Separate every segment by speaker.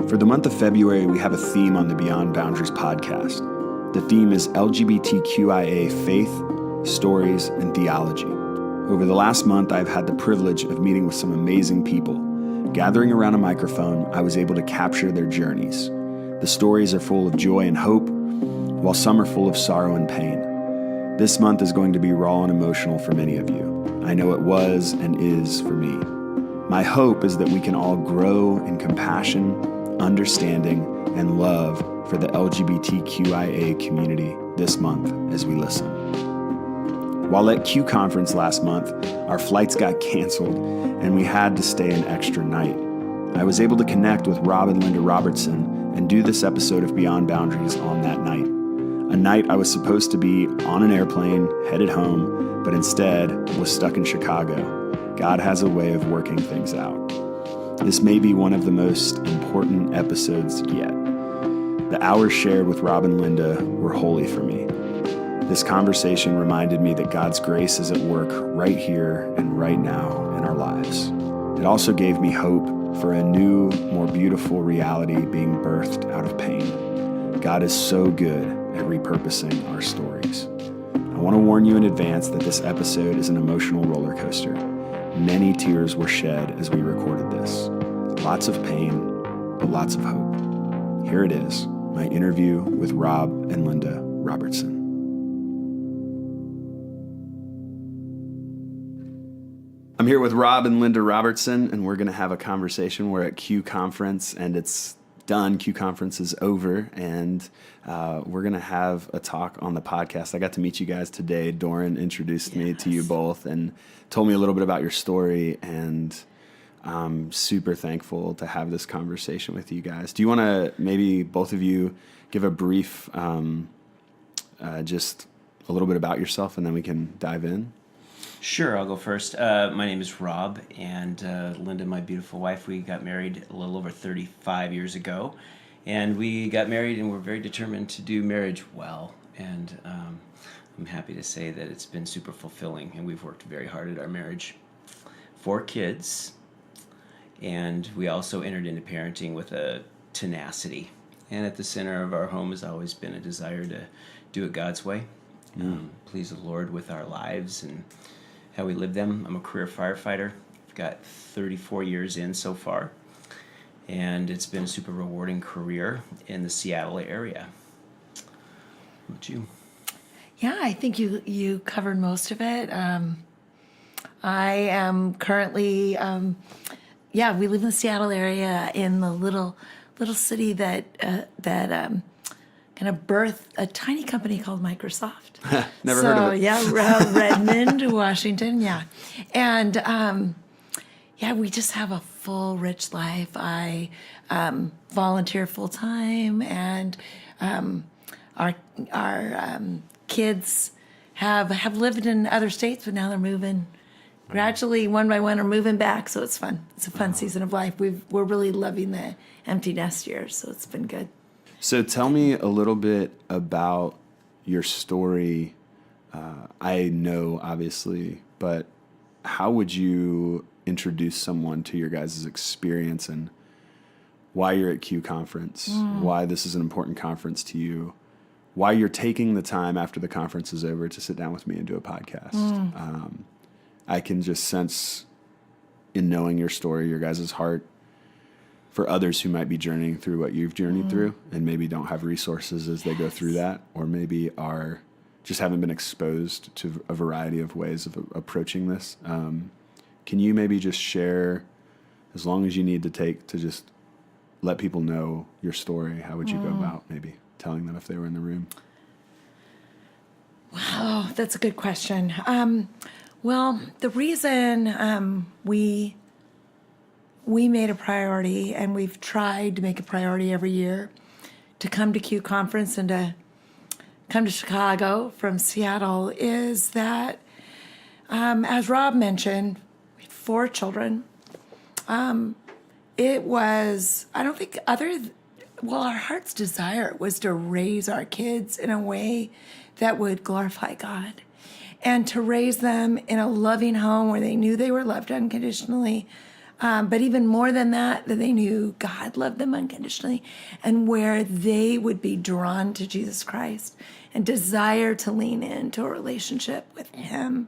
Speaker 1: For the month of February, we have a theme on the Beyond Boundaries podcast. The theme is LGBTQIA faith, stories, and theology. Over the last month, I've had the privilege of meeting with some amazing people. Gathering around a microphone, I was able to capture their journeys. The stories are full of joy and hope, while some are full of sorrow and pain. This month is going to be raw and emotional for many of you. I know it was and is for me. My hope is that we can all grow in compassion, understanding, and love for the LGBTQIA community this month as we listen. While at Q Conference last month, our flights got canceled and we had to stay an extra night. I was able to connect with Rob and Linda Robertson and do this episode of Beyond Boundaries on that night. A night I was supposed to be on an airplane, headed home, but instead was stuck in Chicago. God has a way of working things out. This may be one of the most important episodes yet. The hours shared with Rob and Linda were holy for me. This conversation reminded me that God's grace is at work right here and right now in our lives. It also gave me hope for a new, more beautiful reality being birthed out of pain. God is so good at repurposing our stories. I want to warn you in advance that this episode is an emotional roller coaster. Many tears were shed as we recorded this. Lots of pain, but lots of hope. Here it is, my interview with Rob and Linda Robertson. I'm here with Rob and Linda Robertson, and we're going to have a conversation. We're at Q Conference, and it's done. Q Conference is over, and we're going to have a talk on the podcast. I got to meet you guys today. Doran introduced me to you both and told me a little bit about your story, and I'm super thankful to have this conversation with you guys. Do you want to maybe both of you give a brief, just a little bit about yourself, and then we can dive in?
Speaker 2: Sure, I'll go first. My name is Rob, and Linda, my beautiful wife, we got married a little over 35 years ago. And we got married and we're very determined to do marriage well. And I'm happy to say that it's been super fulfilling, and we've worked very hard at our marriage. 4 kids, and we also entered into parenting with a tenacity. And at the center of our home has always been a desire to do it God's way, please the Lord with our lives and how we live them. I'm a career firefighter. I've got 34 years in so far, and it's been a super rewarding career in the Seattle area. How about you?
Speaker 3: Yeah, I think you covered most of it. I am currently, we live in the Seattle area in the little city that kind of birthed a tiny company called Microsoft.
Speaker 1: Never heard of it.
Speaker 3: Yeah, Redmond, Washington, yeah. And we just have a full, rich life. I volunteer full-time, and our kids have lived in other states, but now they're moving. Gradually, one by one, are moving back, so it's fun. It's a fun season of life. We're really loving the empty nest years, so it's been good.
Speaker 1: So tell me a little bit about your story. I know, obviously, but how would you introduce someone to your guys' experience and why you're at Q Conference, why this is an important conference to you, why you're taking the time after the conference is over to sit down with me and do a podcast? I can just sense in knowing your story, your guys' heart, for others who might be journeying through what you've journeyed through and maybe don't have resources as they go through that, or maybe just haven't been exposed to a variety of ways of approaching this. Can you maybe just share, as long as you need to take to just let people know your story, how would you go about maybe telling them if they were in the room?
Speaker 3: Wow, that's a good question. Well, the reason we made a priority, and we've tried to make a priority every year, to come to Q Conference and to come to Chicago from Seattle, is that, as Rob mentioned, we had 4 children. It was, I don't think our heart's desire was to raise our kids in a way that would glorify God, and to raise them in a loving home where they knew they were loved unconditionally, But even more than that they knew God loved them unconditionally, and where they would be drawn to Jesus Christ and desire to lean into a relationship with Him.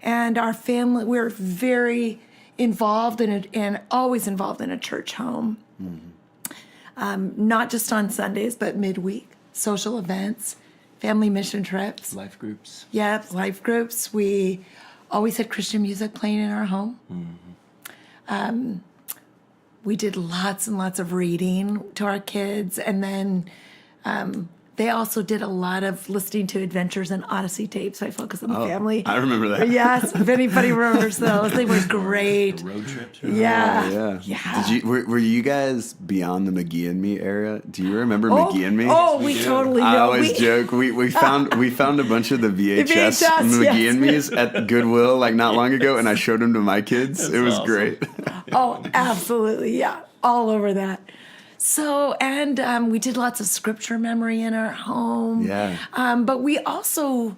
Speaker 3: And our family, we're very involved in it, and always involved in a church home. Not just on Sundays, but midweek, social events, family mission trips.
Speaker 2: Life groups.
Speaker 3: Yeah, life groups. We always had Christian music playing in our home. We did lots and lots of reading to our kids, and then they also did a lot of listening to Adventures and Odyssey tapes. So I focused on the family.
Speaker 1: I remember that.
Speaker 3: Yes, if anybody remembers those, they were great.
Speaker 2: The road trips.
Speaker 3: Yeah.
Speaker 1: Yeah. Were you guys beyond the McGee and Me era? Do you remember McGee and Me?
Speaker 3: Oh, we totally know.
Speaker 1: I always joke. We found a bunch of the VHS McGee and Me's at Goodwill like not long ago, and I showed them to my kids.
Speaker 2: That's
Speaker 1: it was
Speaker 2: awesome.
Speaker 1: great.
Speaker 3: Oh, absolutely. Yeah. All over that. So, and we did lots of scripture memory in our home.
Speaker 1: Yeah.
Speaker 3: But we also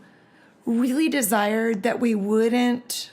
Speaker 3: really desired that we wouldn't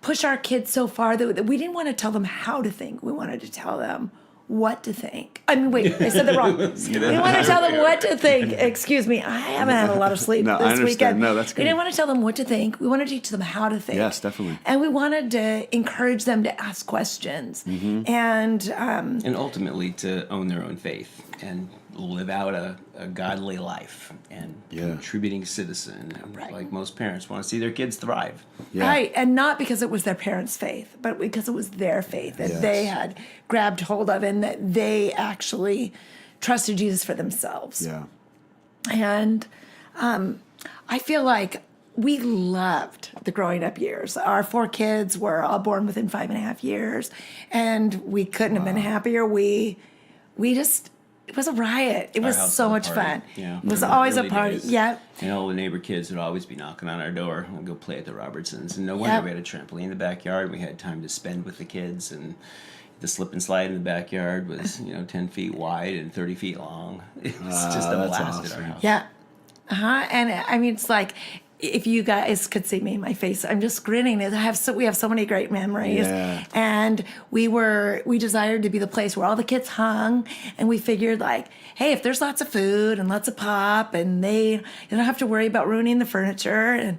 Speaker 3: push our kids so far that we didn't want to tell them how to think. We wanted to tell them what to think. I mean, wait, I said that wrong. We want to tell them what to think. Excuse me, I haven't had a lot of sleep
Speaker 1: No, I
Speaker 3: this
Speaker 1: understand.
Speaker 3: weekend.
Speaker 1: No, that's good.
Speaker 3: We didn't want to tell them what to think. We wanted to teach them how to think.
Speaker 1: Yes, definitely.
Speaker 3: And we wanted to encourage them to ask questions. And
Speaker 2: And ultimately to own their own faith and live out a godly life and contributing citizen.
Speaker 3: Right.
Speaker 2: Like most parents want to see their kids thrive.
Speaker 1: Yeah.
Speaker 3: right, and not because it was their parents' faith, but because it was their faith that they had grabbed hold of, and that they actually trusted Jesus for themselves.
Speaker 1: Yeah.
Speaker 3: And I feel like we loved the growing up years. Our 4 kids were all born within 5.5 years, and we couldn't have been happier. We just, it was a riot. It was
Speaker 2: house
Speaker 3: so
Speaker 2: was a
Speaker 3: much
Speaker 2: party.
Speaker 3: fun.
Speaker 2: Yeah.
Speaker 3: It was
Speaker 2: In the
Speaker 3: always a
Speaker 2: early
Speaker 3: party.
Speaker 2: days.
Speaker 3: Yeah.
Speaker 2: And all the neighbor kids would always be knocking on our door. We'd go play at the Robertsons. And no wonder
Speaker 3: Yep.
Speaker 2: we had a trampoline in the backyard. We had time to spend with the kids. And the slip and slide in the backyard was, 10 feet wide and 30 feet long. It was just a
Speaker 1: that's
Speaker 2: blast at
Speaker 1: awesome.
Speaker 2: our house.
Speaker 3: Yeah. And I mean, it's like, if you guys could see me, my face, I'm just grinning. We have so many great memories.
Speaker 1: Yeah.
Speaker 3: And we desired to be the place where all the kids hung, and we figured like, hey, if there's lots of food and lots of pop, and you don't have to worry about ruining the furniture, and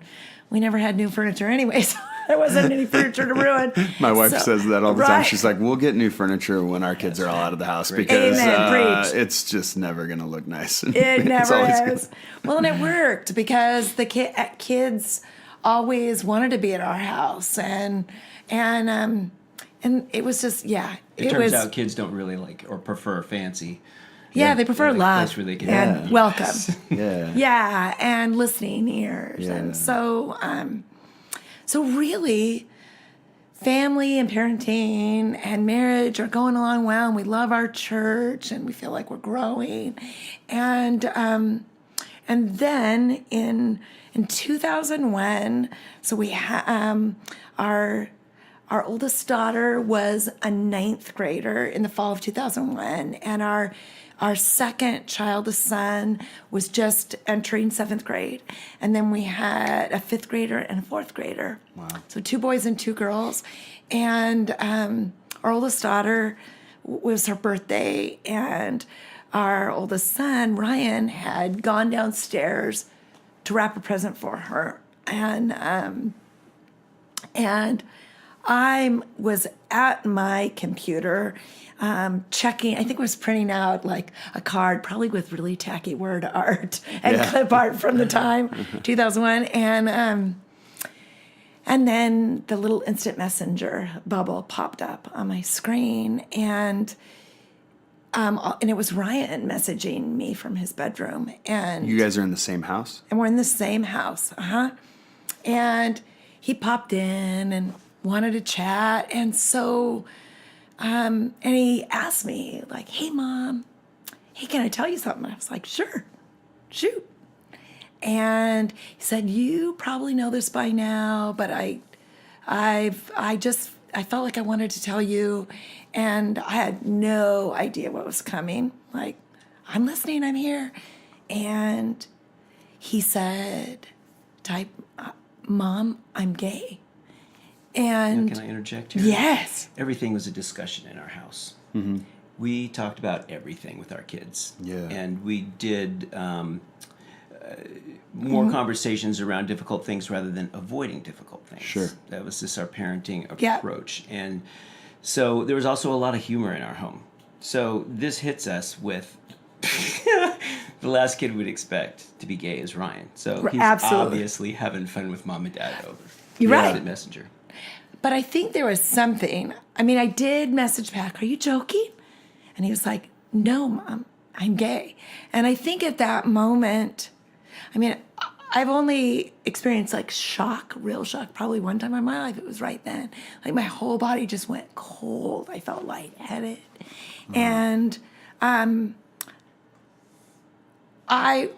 Speaker 3: we never had new furniture anyway, so there wasn't any furniture to ruin.
Speaker 1: My wife says that all the time.
Speaker 3: Right.
Speaker 1: She's like, "We'll get new furniture when our kids are all out of the house because
Speaker 3: Amen. Preach.
Speaker 1: it's just never gonna look nice."
Speaker 3: It
Speaker 1: It's
Speaker 3: never
Speaker 1: always
Speaker 3: is. Well, and it worked because the kids always wanted to be at our house, and it was just
Speaker 2: It turns out kids don't really like or prefer fancy.
Speaker 3: they prefer
Speaker 2: like a
Speaker 3: love
Speaker 2: place where they can
Speaker 3: and welcome.
Speaker 1: Yeah.
Speaker 3: Yeah, and listening ears,
Speaker 1: Yeah.
Speaker 3: and so really, family and parenting and marriage are going along well, and we love our church, and we feel like we're growing, and then in 2001, so we our oldest daughter was a 9th grader in the fall of 2001, and our second child, a son, was just entering 7th grade. And then we had a 5th grader and a 4th grader.
Speaker 1: Wow.
Speaker 3: So 2 boys and 2 girls. And our oldest daughter was her birthday, and our oldest son, Ryan, had gone downstairs to wrap a present for her. And I was at my computer checking, I think I was printing out like a card, probably with really tacky word art and clip art from the time, 2001. And then the little instant messenger bubble popped up on my screen, and it was Ryan messaging me from his bedroom. And
Speaker 1: You guys are in the same house?
Speaker 3: and we're in the same house. And he popped in and wanted to chat. And so, and he asked me, like, hey, Mom, hey, can I tell you something? I was like, sure, shoot. And he said, you probably know this by now, but I felt like I wanted to tell you, and I had no idea what was coming. Like, I'm listening, I'm here. And he said, Mom, I'm gay. And
Speaker 2: Can I interject here?
Speaker 3: yes.
Speaker 2: Everything was a discussion in our house. We talked about everything with our kids.
Speaker 1: Yeah.
Speaker 2: And we did more conversations around difficult things rather than avoiding difficult things.
Speaker 1: Sure.
Speaker 2: That was just our parenting
Speaker 3: Yeah.
Speaker 2: approach. And so there was also a lot of humor in our home. So this hits us with the last kid we'd expect to be gay is Ryan. So he's
Speaker 3: Absolutely.
Speaker 2: obviously having fun with mom and dad over
Speaker 3: You're right.
Speaker 2: instant messenger.
Speaker 3: But I think there was something. I mean, I did message back, "Are you joking?" And he was like, "No, Mom, I'm gay." And I think at that moment, I mean, I've only experienced like shock, real shock, probably one time in my life. It was right then. Like my whole body just went cold. I felt lightheaded. And I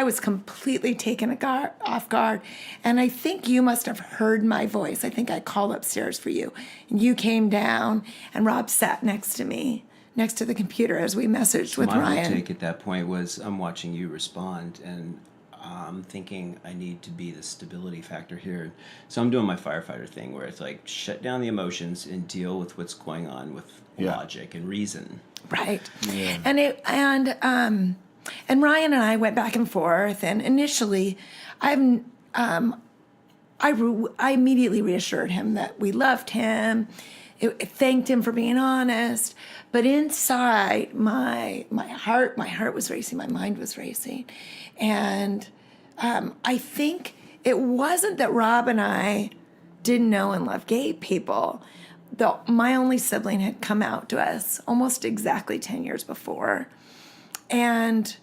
Speaker 3: was completely taken off guard. And I think you must have heard my voice. I think I called upstairs for you. And you came down, and Rob sat next to me, next to the computer as we messaged with
Speaker 2: My
Speaker 3: Ryan.
Speaker 2: take at that point was I'm watching you respond, and I'm thinking I need to be the stability factor here. So I'm doing my firefighter thing where it's like shut down the emotions and deal with what's going on with logic and reason.
Speaker 3: Right. Yeah. And Ryan and I went back and forth, and initially, I immediately reassured him that we loved him. It thanked him for being honest, but inside my heart was racing, my mind was racing, and I think it wasn't that Rob and I didn't know and love gay people. My only sibling had come out to us almost exactly 10 years before. And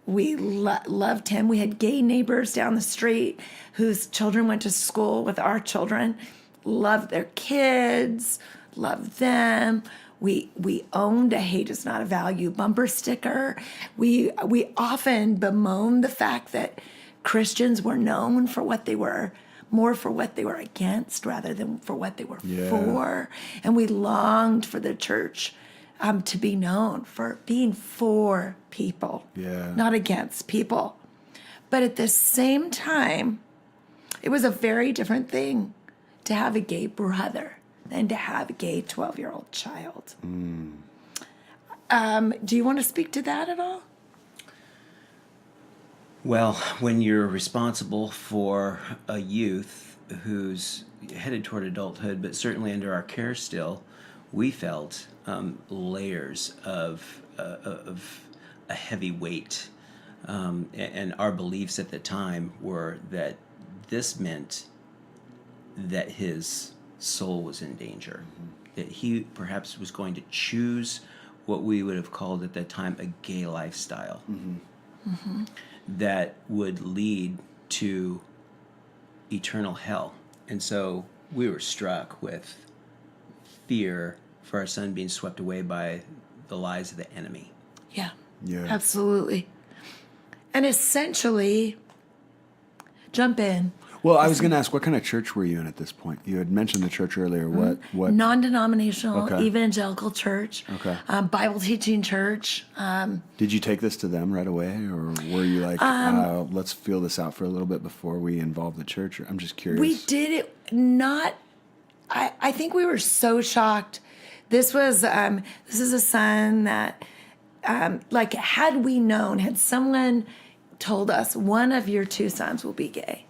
Speaker 3: we loved him. We had gay neighbors down the street whose children went to school with our children, loved their kids, loved them. We owned a "Hate is not a value" bumper sticker. We often bemoaned the fact that Christians were known for what they were, more for what they were against rather than for what they were for. And we longed for the church to be known for being for people, not against people. But at the same time, it was a very different thing to have a gay brother than to have a gay 12-year-old child. Do you want to speak to that at all?
Speaker 2: Well, when you're responsible for a youth who's headed toward adulthood, but certainly under our care still, we felt layers of a heavy weight. And our beliefs at the time were that this meant that his soul was in danger, that he perhaps was going to choose what we would have called at that time a gay lifestyle that would lead to eternal hell. And so we were struck with fear for our son being swept away by the lies of the enemy.
Speaker 3: Yeah, absolutely. And essentially, jump in.
Speaker 1: Well, I was going to ask, what kind of church were you in at this point? You had mentioned the church earlier. What?
Speaker 3: Non-denominational, evangelical church, Bible teaching church.
Speaker 1: Did you take this to them right away, or were you like, let's feel this out for a little bit before we involve the church? I'm just curious.
Speaker 3: We did it not. I think we were so shocked. This is a son that, like, had we known, had someone told us one of your two sons will be gay,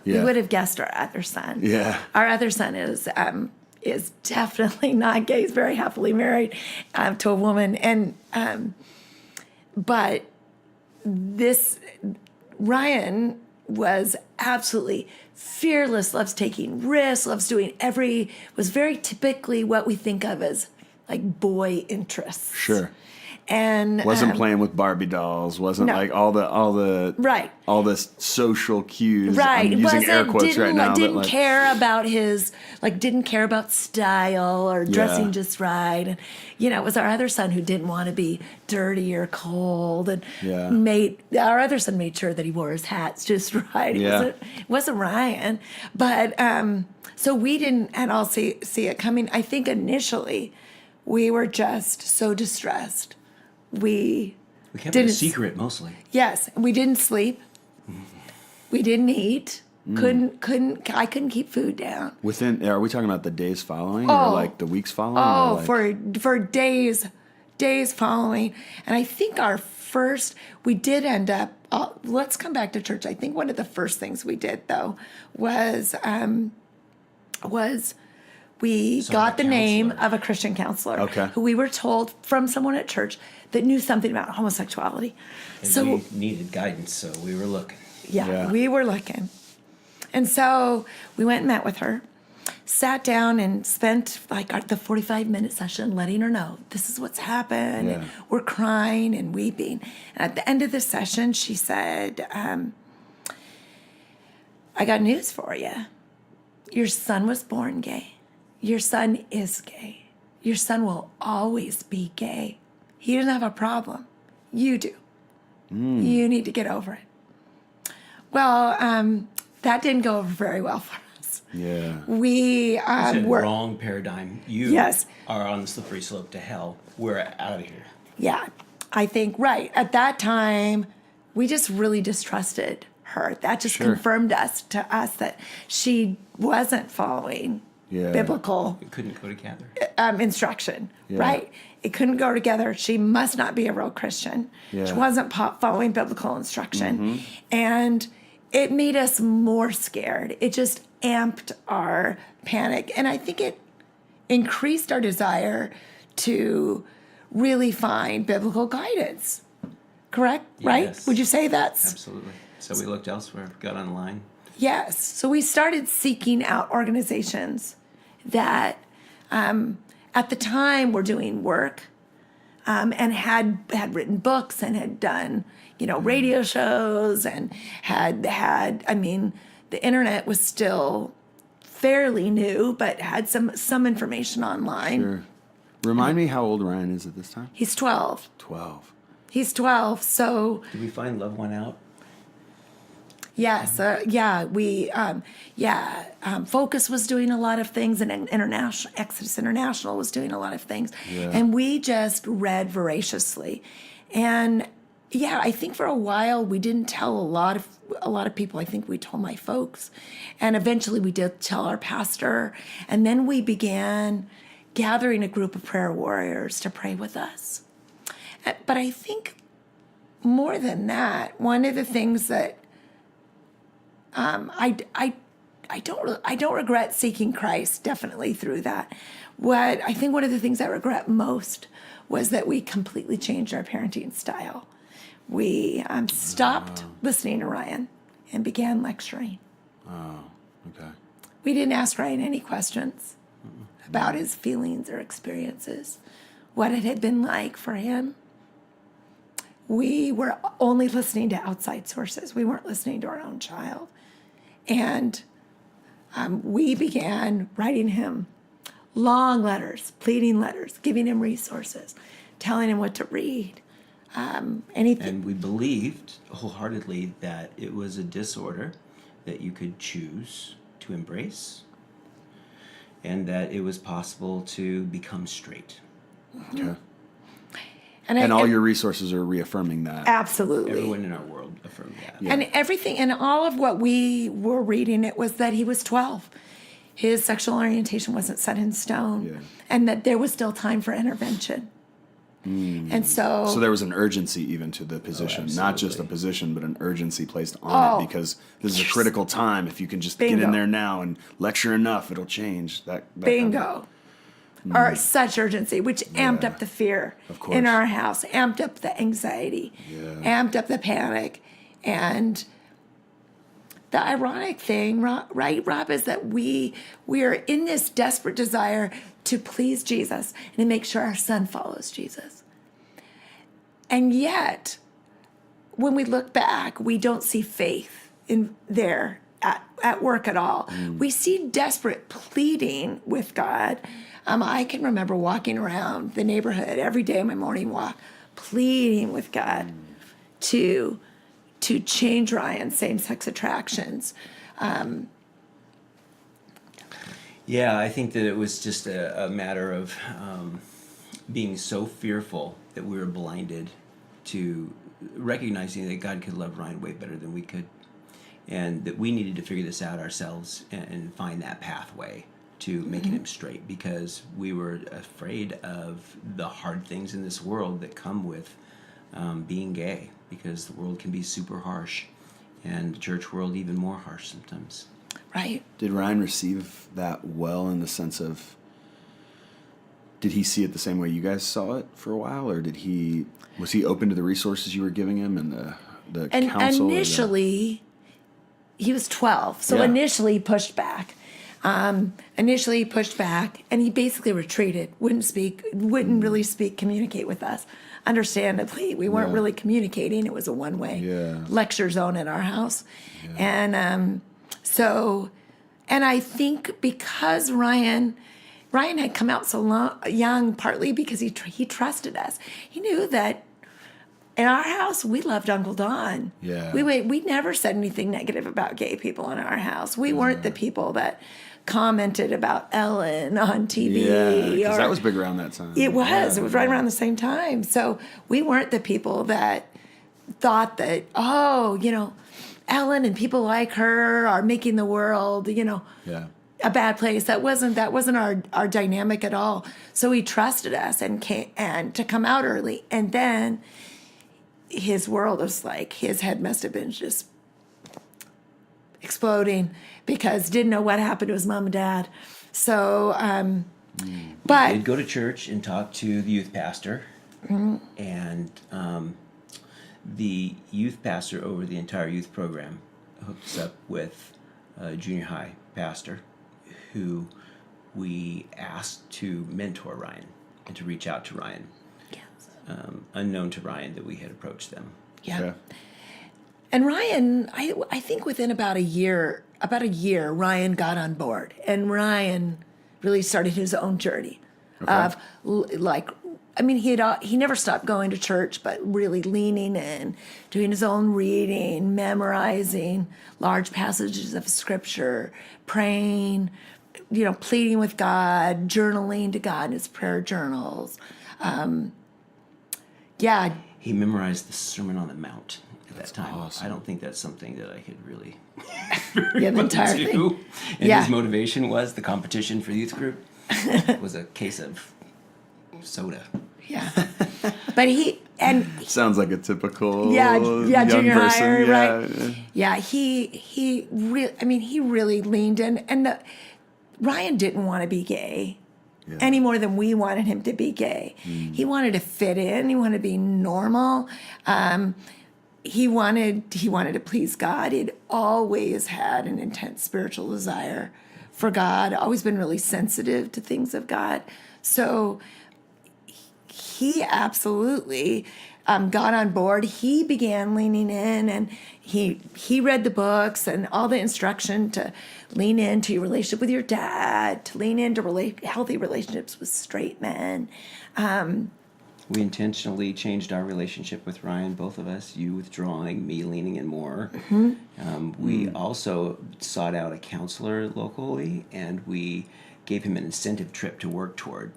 Speaker 3: we would have guessed our other son.
Speaker 1: Yeah.
Speaker 3: Our other son is definitely not gay. He's very happily married to a woman. And but this Ryan was absolutely fearless, loves taking risks, loves doing was very typically what we think of as like boy interests.
Speaker 1: Sure.
Speaker 3: And
Speaker 1: wasn't playing with Barbie dolls. Wasn't like all the all the social cues.
Speaker 3: Right.
Speaker 1: I'm using air quotes right now.
Speaker 3: Didn't care about didn't care about style or dressing just right. And, it was our other son who didn't want to be dirty or cold. And our other son made sure that he wore his hats just right. It wasn't Ryan. But so we didn't at all see it coming. I think initially we were just so distressed. We
Speaker 2: kept it a secret mostly.
Speaker 3: Yes. We didn't sleep. We didn't eat. I couldn't keep food down.
Speaker 1: Are we talking about the days following or like the weeks following?
Speaker 3: Oh,
Speaker 1: like...
Speaker 3: for days following. And I think we did end up, let's come back to church. I think one of the first things we did though was we got the name of a Christian counselor who we were told from someone at church that knew something about homosexuality.
Speaker 2: And
Speaker 3: so
Speaker 2: we needed guidance, so we were looking.
Speaker 3: Yeah, we were looking. And so we went and met with her, sat down and spent like the 45-minute session letting her know this is what's happened.
Speaker 1: Yeah.
Speaker 3: We're crying and weeping. And at the end of the session, she said, I got news for you. Your son was born gay. Your son is gay. Your son will always be gay. He doesn't have a problem. You do. You need to get over it. Well, that didn't go over very well for us.
Speaker 1: Yeah.
Speaker 3: We
Speaker 2: were wrong paradigm. You are on the slippery slope to hell. We're out of here.
Speaker 3: Yeah, I think right at that time we just really distrusted her. That just confirmed to us that she wasn't following biblical.
Speaker 2: It couldn't go together.
Speaker 3: Instruction, right? It couldn't go together. She must not be a real Christian.
Speaker 1: Yeah.
Speaker 3: She wasn't following biblical instruction, and it made us more scared. It just amped our panic. And I think it increased our desire to really find biblical guidance. Correct?
Speaker 2: Yes.
Speaker 3: Right? Would you say that's?
Speaker 2: Absolutely. So we looked elsewhere, got online.
Speaker 3: Yes. So we started seeking out organizations that at the time were doing work and had written books and had done radio shows and had the internet was still fairly new, but had some information online.
Speaker 1: Sure. Remind me how old Ryan is at this time?
Speaker 3: He's 12.
Speaker 1: 12.
Speaker 3: He's 12, so...
Speaker 2: Did we find Love Went Out?
Speaker 3: Yes, Focus was doing a lot of things, and Exodus International was doing a lot of things.
Speaker 1: Yeah.
Speaker 3: And we just read voraciously. And... yeah, I think for a while we didn't tell a lot of people. I think we told my folks, and eventually we did tell our pastor. And then we began gathering a group of prayer warriors to pray with us. But I think more than that, one of the things that I don't regret seeking Christ definitely through that. What I think one of the things I regret most was that we completely changed our parenting style. We stopped listening to Ryan and began lecturing.
Speaker 1: Oh, okay.
Speaker 3: We didn't ask Ryan any questions about his feelings or experiences, what it had been like for him. We were only listening to outside sources. We weren't listening to our own child. And we began writing him long letters, pleading letters, giving him resources, telling him what to read. Anything.
Speaker 2: And we believed wholeheartedly that it was a disorder that you could choose to embrace, and that it was possible to become straight.
Speaker 1: Okay. And all your resources are reaffirming that.
Speaker 3: Absolutely.
Speaker 2: Everyone in our world affirmed that.
Speaker 3: Yeah. And everything, and all of what we were reading, it was that he was 12. His sexual orientation wasn't set in stone, and that there was still time for intervention. And so
Speaker 1: there was an urgency even to the position, not just a position, but an urgency placed on it, because this is a critical time. If you can just get in there now and lecture enough, it'll change. That
Speaker 3: bingo. Or such urgency, which amped up the fear in our house, amped up the anxiety, amped up the panic. And the ironic thing, right, Rob, is that we are in this desperate desire to please Jesus and to make sure our son follows Jesus. And yet, when we look back, we don't see faith in there at work at all. We see desperate pleading with God. I can remember walking around the neighborhood every day on my morning walk, pleading with God to change Ryan's same-sex attractions.
Speaker 2: Yeah, I think that it was just a matter of being so fearful that we were blinded to recognizing that God could love Ryan way better than we could. and that we needed to figure this out ourselves and find that pathway to making him straight, because we were afraid of the hard things in this world that come with being gay, because the world can be super harsh, and the church world even more harsh sometimes.
Speaker 3: Right.
Speaker 1: Did Ryan receive that well, in the sense of, did he see it the same way you guys saw it for a while, or was he open to the resources you were giving him and the counsel?
Speaker 3: Initially, he was 12, so
Speaker 1: Yeah.
Speaker 3: initially he pushed back. And he basically retreated, wouldn't really speak, communicate with us. Understandably, we weren't really communicating. It was a one-way lecture zone in our house. Yeah. And I think because Ryan had come out so young, partly because he trusted us. He knew that in our house, we loved Uncle Don.
Speaker 1: Yeah.
Speaker 3: We never said anything negative about gay people in our house. We weren't the people that commented about Ellen on TV.
Speaker 1: Yeah, because that was big around that time.
Speaker 3: It was. It was right around the same time. So we weren't the people that thought that, Ellen and people like her are making the world,
Speaker 1: Yeah.
Speaker 3: a bad place. That wasn't our dynamic at all. So he trusted us and to come out early. And then his world was like, his head must have been just exploding, because didn't know what happened to his mom and dad. So, but
Speaker 2: We'd go to church and talk to the youth pastor, and the youth pastor over the entire youth program hooked us up with a junior high pastor who we asked to mentor Ryan and to reach out to Ryan.
Speaker 3: yes.
Speaker 2: Unknown to Ryan that we had approached them.
Speaker 3: Yeah.
Speaker 1: Okay.
Speaker 3: And Ryan, I think within about a year, Ryan got on board, and Ryan really started his own journey of he never stopped going to church, but really leaning in, doing his own reading, memorizing large passages of scripture, praying, pleading with God, journaling to God in his prayer journals.
Speaker 2: He memorized the Sermon on the Mount at that time.
Speaker 1: awesome.
Speaker 2: I don't think that's something that I could really
Speaker 3: Yeah, the entire
Speaker 2: do.
Speaker 3: thing.
Speaker 2: And
Speaker 3: Yeah.
Speaker 2: his motivation was the competition for the youth group was a case of soda.
Speaker 3: Yeah. But
Speaker 1: Sounds like a typical
Speaker 3: young
Speaker 1: junior
Speaker 3: higher,
Speaker 1: person.
Speaker 3: right? Yeah, he really leaned in, and Ryan didn't want to be gay any more than we wanted him to be gay. He wanted to fit in. He wanted to be normal. He wanted to please God. He'd always had an intense spiritual desire for God. Always been really sensitive to things of God. So he absolutely got on board. He began leaning in, and he read the books and all the instruction to lean into your relationship with your dad, to lean into healthy relationships with straight men.
Speaker 2: We intentionally changed our relationship with Ryan, both of us, you withdrawing, me leaning in more. We also sought out a counselor locally, and we gave him an incentive trip to work toward.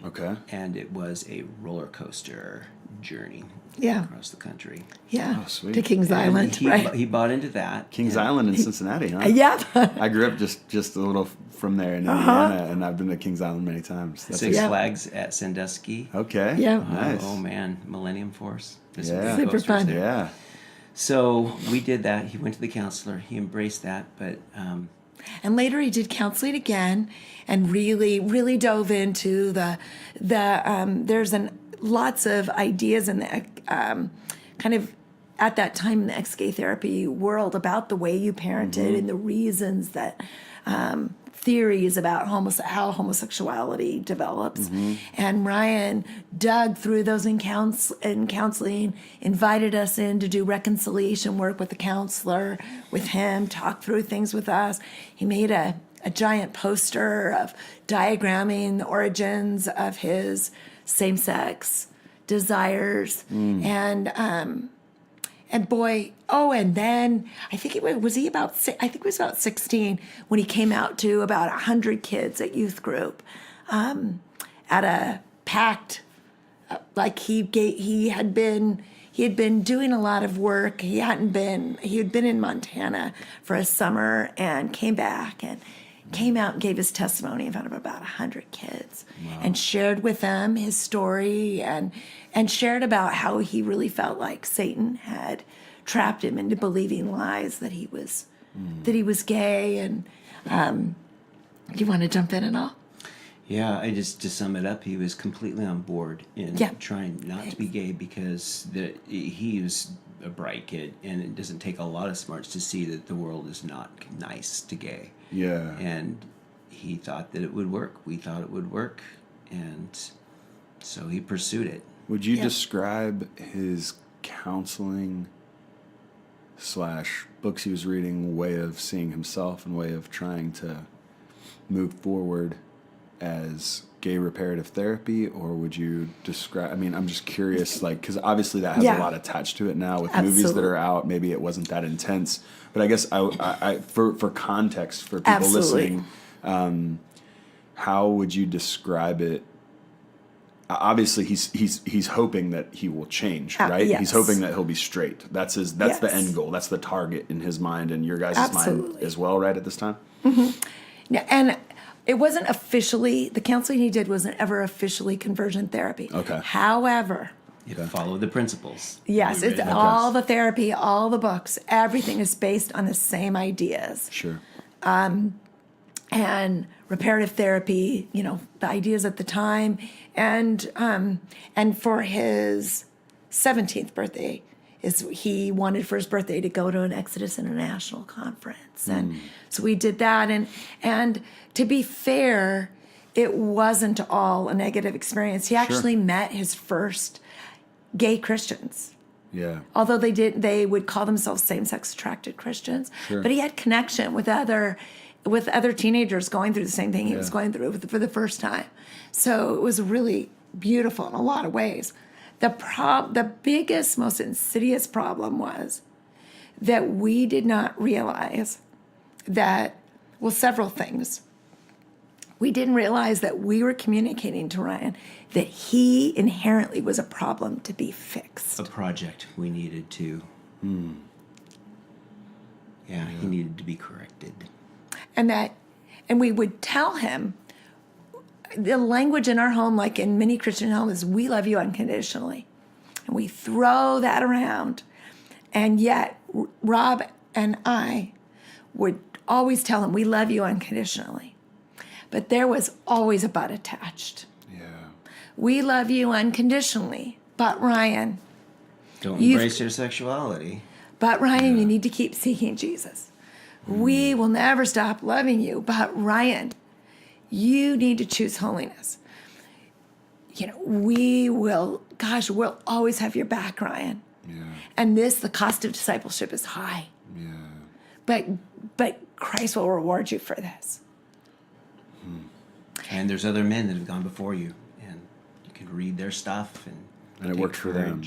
Speaker 1: Okay.
Speaker 2: And it was a roller coaster journey across the country.
Speaker 3: Yeah,
Speaker 1: Oh, sweet.
Speaker 3: to Kings
Speaker 2: And
Speaker 3: Island,
Speaker 2: he,
Speaker 3: right?
Speaker 2: he bought into that.
Speaker 1: Kings Island in Cincinnati, huh?
Speaker 3: Yeah.
Speaker 1: I grew up just a little from there in Indiana, and I've been to Kings Island many times.
Speaker 2: Six
Speaker 3: Yeah.
Speaker 2: Flags at Sandusky.
Speaker 1: Okay.
Speaker 3: Yeah.
Speaker 1: Nice.
Speaker 2: Oh man, Millennium Force. There's
Speaker 1: Yeah.
Speaker 2: some
Speaker 3: Super
Speaker 2: coasters
Speaker 3: fun.
Speaker 2: there.
Speaker 1: Yeah.
Speaker 2: So we did that. He went to the counselor. He embraced that, but
Speaker 3: And later he did counseling again, and really, really dove into there's lots of ideas in the kind of at that time in the ex-gay therapy world about the way you parented and the reasons that theories about how homosexuality develops. And Ryan dug through those in counseling, invited us in to do reconciliation work with the counselor, with him, talk through things with us. He made a giant poster of diagramming the origins of his same-sex desires. And boy, and then I think it was about 16 when he came out to about 100 kids at youth group at a packed, like he he had been doing a lot of work. He had been in Montana for a summer and came back and came out and gave his testimony in front of about 100 kids. Wow. And shared with them his story and shared about how he really felt like Satan had trapped him into believing lies that he was gay. And you want to jump in at all?
Speaker 2: Yeah, I just to sum it up, he was completely on board in trying not to be gay because he was a bright kid, and it doesn't take a lot of smarts to see that the world is not nice to gay.
Speaker 1: Yeah.
Speaker 2: And he thought that it would work. We thought it would work, and so he pursued it.
Speaker 1: Would you describe his counseling / books he was reading, way of seeing himself and way of trying to move forward as gay reparative therapy, or would you describe, I mean, I'm just curious, like, because obviously that has a lot attached to it now with movies that are out. Maybe it wasn't that intense, but I guess I for context for people listening, how would you describe it? Obviously, he's hoping that he will change, right?
Speaker 3: Yes.
Speaker 1: He's hoping that he'll be straight. That's the end goal. That's the target in his mind and your guys' mind as well, right, at this time?
Speaker 3: Mm-hmm. Yeah, and it wasn't officially, the counseling he did wasn't ever officially conversion therapy.
Speaker 1: Okay.
Speaker 3: However,
Speaker 2: You follow the principles.
Speaker 3: yes, it's all the therapy, all the books, everything is based on the same ideas.
Speaker 1: Sure.
Speaker 3: And reparative therapy, the ideas at the time, and for his 17th birthday, he wanted for his birthday to go to an Exodus International conference, and so we did that. And to be fair, it wasn't all a negative experience. He actually met his first gay Christians.
Speaker 1: Yeah.
Speaker 3: Although they would call themselves same-sex attracted Christians, but he had connection with other teenagers going through the same thing he was going through for the first time. So it was really beautiful in a lot of ways. The biggest, most insidious problem was that we did not realize that, several things. We didn't realize that we were communicating to Ryan that he inherently was a problem to be fixed.
Speaker 2: A project we needed to. Yeah, he needed to be corrected.
Speaker 3: And we would tell him, the language in our home, like in many Christian homes, is we love you unconditionally. And we throw that around. And yet, Rob and I would always tell him, we love you unconditionally. But there was always a but attached.
Speaker 1: Yeah.
Speaker 3: We love you unconditionally, but Ryan.
Speaker 2: Don't embrace your sexuality.
Speaker 3: But Ryan, you need to keep seeking Jesus. We will never stop loving you, but Ryan, you need to choose holiness. We'll always have your back, Ryan.
Speaker 1: Yeah.
Speaker 3: And the cost of discipleship is high.
Speaker 1: Yeah.
Speaker 3: But Christ will reward you for this.
Speaker 2: And there's other men that have gone before you, and you can read their stuff and
Speaker 1: it worked for them.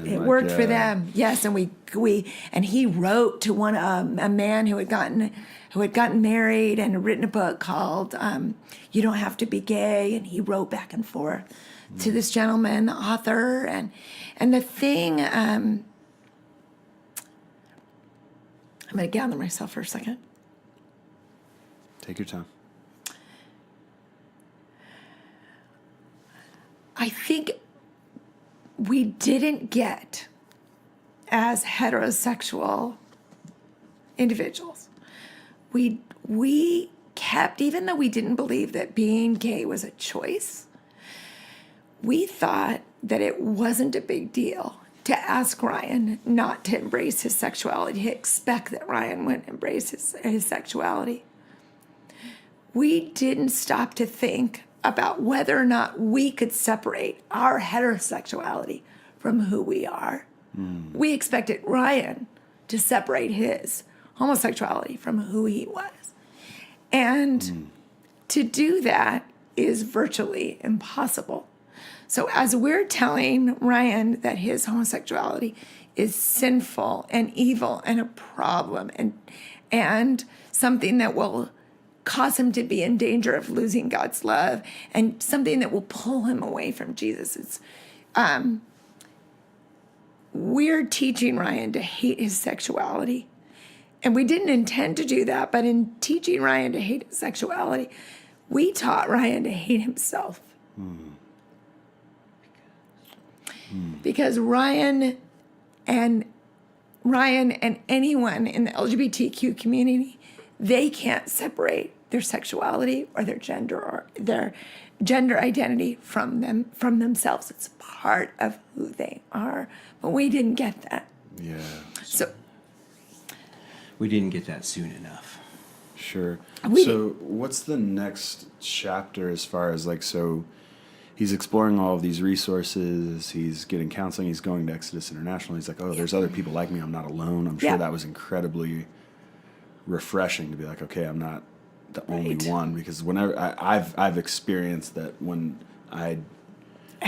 Speaker 3: It worked for them, yes. And and he wrote to a man who had gotten married and had written a book called "You Don't Have to Be Gay," and he wrote back and forth to this gentleman, the author, and the thing. I'm going to gather myself for a second.
Speaker 1: Take your time.
Speaker 3: I think we didn't get, as heterosexual individuals, we kept, even though we didn't believe that being gay was a choice, we thought that it wasn't a big deal to ask Ryan not to embrace his sexuality, to expect that Ryan wouldn't embrace his sexuality. We didn't stop to think about whether or not we could separate our heterosexuality from who we are. We expected Ryan to separate his homosexuality from who he was. And to do that is virtually impossible. So as we're telling Ryan that his homosexuality is sinful and evil and a problem and something that will cause him to be in danger of losing God's love and something that will pull him away from Jesus, we're teaching Ryan to hate his sexuality. And we didn't intend to do that, but in teaching Ryan to hate his sexuality, we taught Ryan to hate himself. Because Ryan and anyone in the LGBTQ community, they can't separate their sexuality or their gender identity from themselves. It's part of who they are. But we didn't get that.
Speaker 1: Yeah.
Speaker 3: So
Speaker 2: We didn't get that soon enough.
Speaker 1: Sure.
Speaker 3: We-
Speaker 1: So what's the next chapter as far as like, so he's exploring all of these resources, he's getting counseling, he's going to Exodus International, he's like, oh, there's other people like me, I'm not alone. I'm sure
Speaker 3: Yeah.
Speaker 1: that was incredibly refreshing to be like, okay, I'm not the only
Speaker 3: Right.
Speaker 1: one, because whenever I've experienced that when I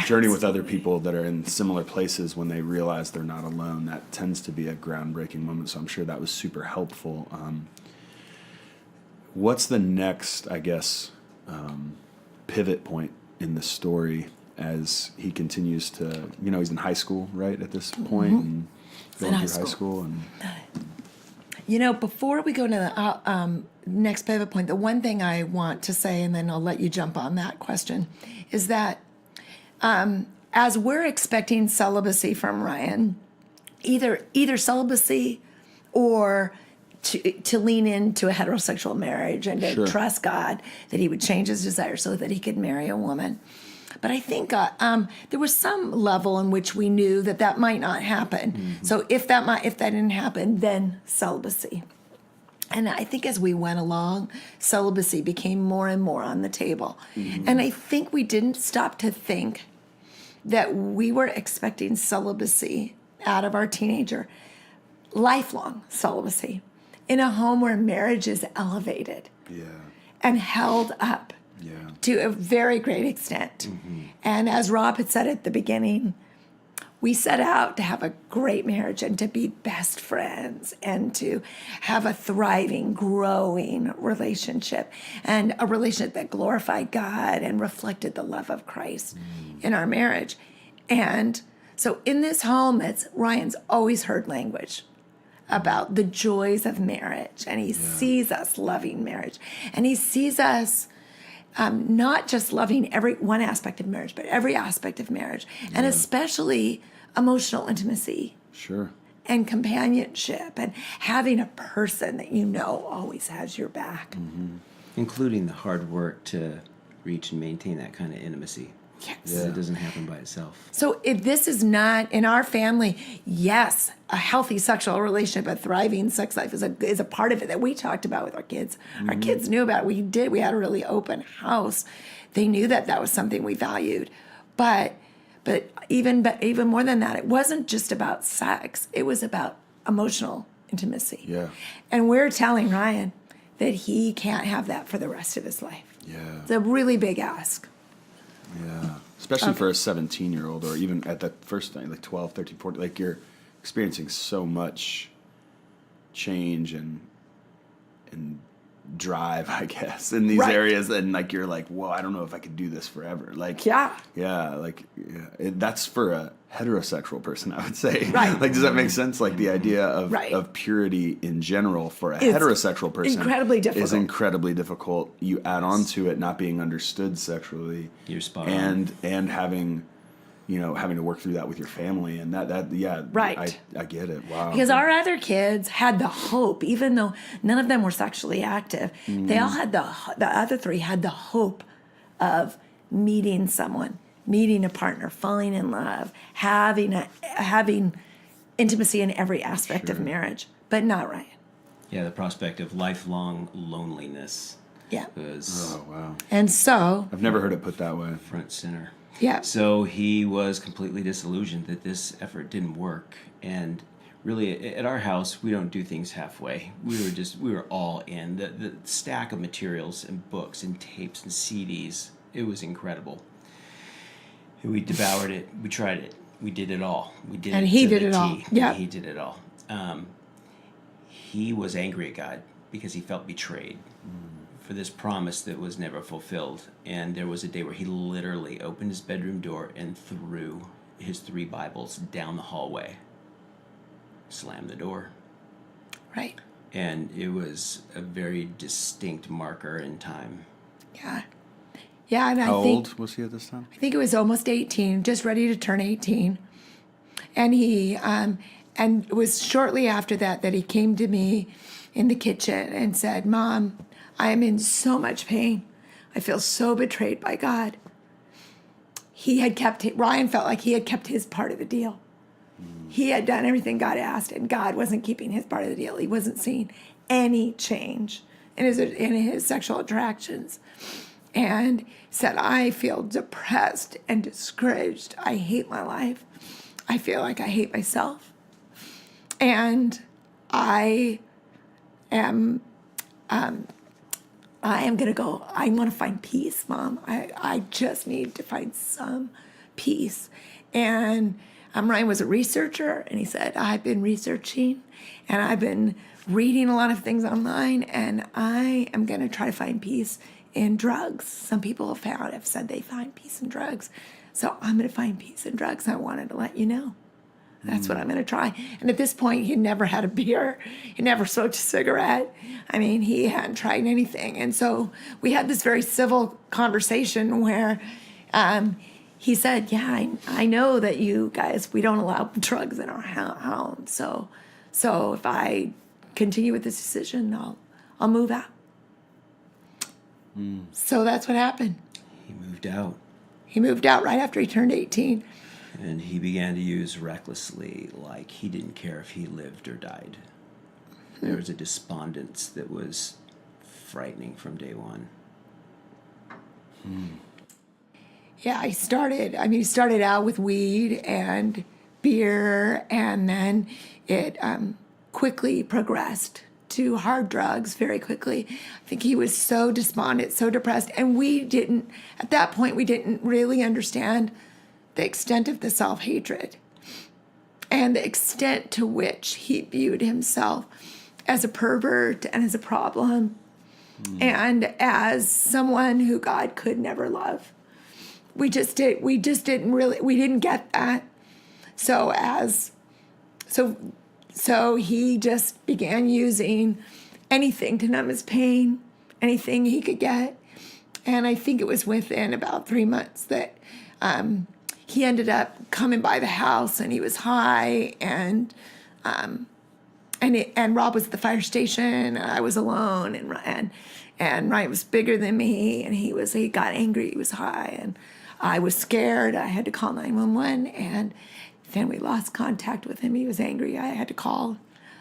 Speaker 1: journey with other people that are in similar places, when they realize they're not alone, that tends to be a groundbreaking moment. So I'm sure that was super helpful. What's the next, I guess, pivot point in the story as he continues to, he's in high school, right, at this point, and going
Speaker 3: high
Speaker 1: through high school. And
Speaker 3: Before we go to the next pivot point, the one thing I want to say, and then I'll let you jump on that question, is that as we're expecting celibacy from Ryan, either celibacy or to lean into a heterosexual marriage and to
Speaker 1: Sure.
Speaker 3: trust God that he would change his desire so that he could marry a woman. But I think there was some level in which we knew that might not happen.
Speaker 1: Mm-hmm.
Speaker 3: So if that didn't happen, then celibacy. And I think as we went along, celibacy became more and more on the table.
Speaker 1: Mm-hmm.
Speaker 3: And I think we didn't stop to think that we were expecting celibacy out of our teenager, lifelong celibacy, in a home where marriage is elevated
Speaker 1: yeah,
Speaker 3: and held up
Speaker 1: yeah,
Speaker 3: to a very great extent. And as Rob had said at the beginning, we set out to have a great marriage and to be best friends and to have a thriving, growing relationship, and a relationship that glorified God and reflected the love of Christ in our marriage. And so in this home, Ryan's always heard language about the joys of marriage, and he sees us loving marriage, and he sees us not just loving every one aspect of marriage, but every aspect of marriage, and especially emotional intimacy
Speaker 1: sure,
Speaker 3: and companionship and having a person that always has your back.
Speaker 2: Including the hard work to reach and maintain that kind of intimacy.
Speaker 3: Yes.
Speaker 2: Because it doesn't happen by itself.
Speaker 3: So if this is not, in our family, yes, a healthy sexual relationship, a thriving sex life is a part of it that we talked about with our kids. Our kids knew about it. We had a really open house. They knew that was something we valued. But even more than that, it wasn't just about sex. It was about emotional intimacy.
Speaker 1: yeah,
Speaker 3: And we're telling Ryan that he can't have that for the rest of his life.
Speaker 1: yeah.
Speaker 3: It's a really big ask.
Speaker 1: Yeah, especially for a 17-year-old, or even at that first thing, like 12, 13, 14, like you're experiencing so much change and drive, I guess, in these
Speaker 3: Right.
Speaker 1: areas, and like you're like, whoa, I don't know if I could do this forever. Like,
Speaker 3: Yeah.
Speaker 1: That's for a heterosexual person, I would say.
Speaker 3: Right.
Speaker 1: Like, does that make sense? Like the idea of
Speaker 3: Right.
Speaker 1: of purity in general for a
Speaker 3: It's
Speaker 1: heterosexual person
Speaker 3: incredibly
Speaker 1: is
Speaker 3: difficult.
Speaker 1: incredibly difficult. You add on to it not being understood sexually.
Speaker 2: You're spot on.
Speaker 1: And having to work through that with your family, and that
Speaker 3: Right.
Speaker 1: I get it. Wow.
Speaker 3: Because our other kids had the hope, even though none of them were sexually active, they all had the other three had the hope of meeting someone, meeting a partner, falling in love, having intimacy in every aspect of marriage, but not Ryan.
Speaker 2: Yeah, the prospect of lifelong loneliness
Speaker 3: Yeah.
Speaker 2: was
Speaker 1: Oh wow.
Speaker 3: And so,
Speaker 1: I've never heard it put that way.
Speaker 2: front center.
Speaker 3: yeah.
Speaker 2: So he was completely disillusioned that this effort didn't work. And really, at our house, we don't do things halfway. We were all in. The stack of materials and books and tapes and CDs, it was incredible. We devoured it. We tried it. We did it all. We did
Speaker 3: And
Speaker 2: it
Speaker 3: he
Speaker 2: to
Speaker 3: did
Speaker 2: the
Speaker 3: it all.
Speaker 2: T.
Speaker 3: Yeah.
Speaker 2: He did it all. He was angry at God because he felt betrayed for this promise that was never fulfilled. And there was a day where he literally opened his bedroom door and threw his 3 Bibles down the hallway slammed the door.
Speaker 3: Right.
Speaker 2: And it was a very distinct marker in time.
Speaker 3: Yeah. Yeah, and
Speaker 1: How
Speaker 3: I think
Speaker 1: old was he at this time?
Speaker 3: I think it was almost 18, just ready to turn 18. And and it was shortly after that he came to me in the kitchen and said, "Mom, I am in so much pain. I feel so betrayed by God." Ryan felt like he had kept his part of the deal. He had done everything God asked, and God wasn't keeping his part of the deal. He wasn't seeing any change in his sexual attractions. And said, "I feel depressed and discouraged. I hate my life. I feel like I hate myself. And I am going to go, I want to find peace, Mom. I just need to find some peace." And Ryan was a researcher, and he said, "I've been researching, and I've been reading a lot of things online, and I am going to try to find peace in drugs. Some people have said they find peace in drugs. So I'm going to find peace in drugs. I wanted to let you know. That's what I'm going to try." And at this point, he never had a beer. He never smoked a cigarette. I mean, he hadn't tried anything. And so we had this very civil conversation where he said, "Yeah, I know that you guys, we don't allow drugs in our home. So if I continue with this decision, I'll move out." So that's what happened.
Speaker 2: He moved out.
Speaker 3: He moved out right after he turned 18.
Speaker 2: And he began to use recklessly, like he didn't care if he lived or died. There was a despondence that was frightening from day one.
Speaker 3: Yeah, he started out with weed and beer, and then it quickly progressed to hard drugs very quickly. I think he was so despondent, so depressed, and at that point, we didn't really understand the extent of the self-hatred and the extent to which he viewed himself as a pervert and as a problem and as someone who God could never love. We didn't get that. So he just began using anything to numb his pain, anything he could get. And I think it was within about 3 months that he ended up coming by the house, and he was high, and Rob was at the fire station, and I was alone, and Ryan was bigger than me, and he got angry, he was high, and I was scared. I had to call 911, and then we lost contact with him. He was angry. I had to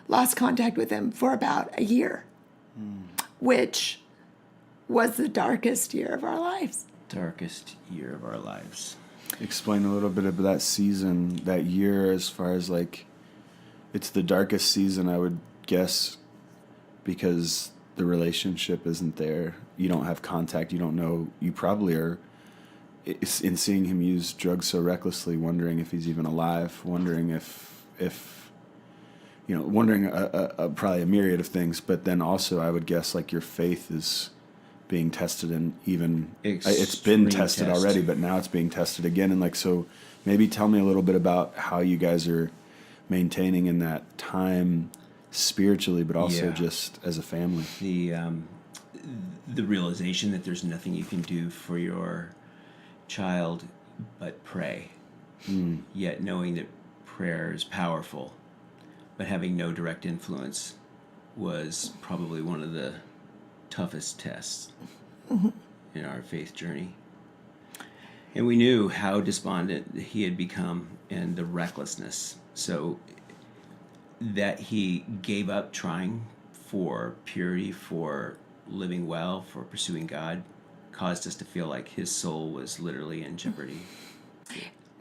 Speaker 3: lost contact with him for about a year, which was the darkest year of our lives.
Speaker 2: Darkest year of our lives.
Speaker 1: Explain a little bit of that season, that year, as far as like, it's the darkest season, I would guess, because the relationship isn't there. You don't have contact. You don't know. You probably are, in seeing him use drugs so recklessly, wondering if he's even alive, wondering if wondering probably a myriad of things. But then also, I would guess, like, your faith is being tested, and even it's been tested already, but now it's being tested again. And like, so maybe tell me a little bit about how you guys are maintaining in that time spiritually, but also just as a family.
Speaker 2: The realization that there's nothing you can do for your child but pray, yet knowing that prayer is powerful, but having no direct influence was probably one of the toughest tests in our faith journey. And we knew how despondent he had become and the recklessness, so that he gave up trying for purity, for living well, for pursuing God, caused us to feel like his soul was literally in jeopardy.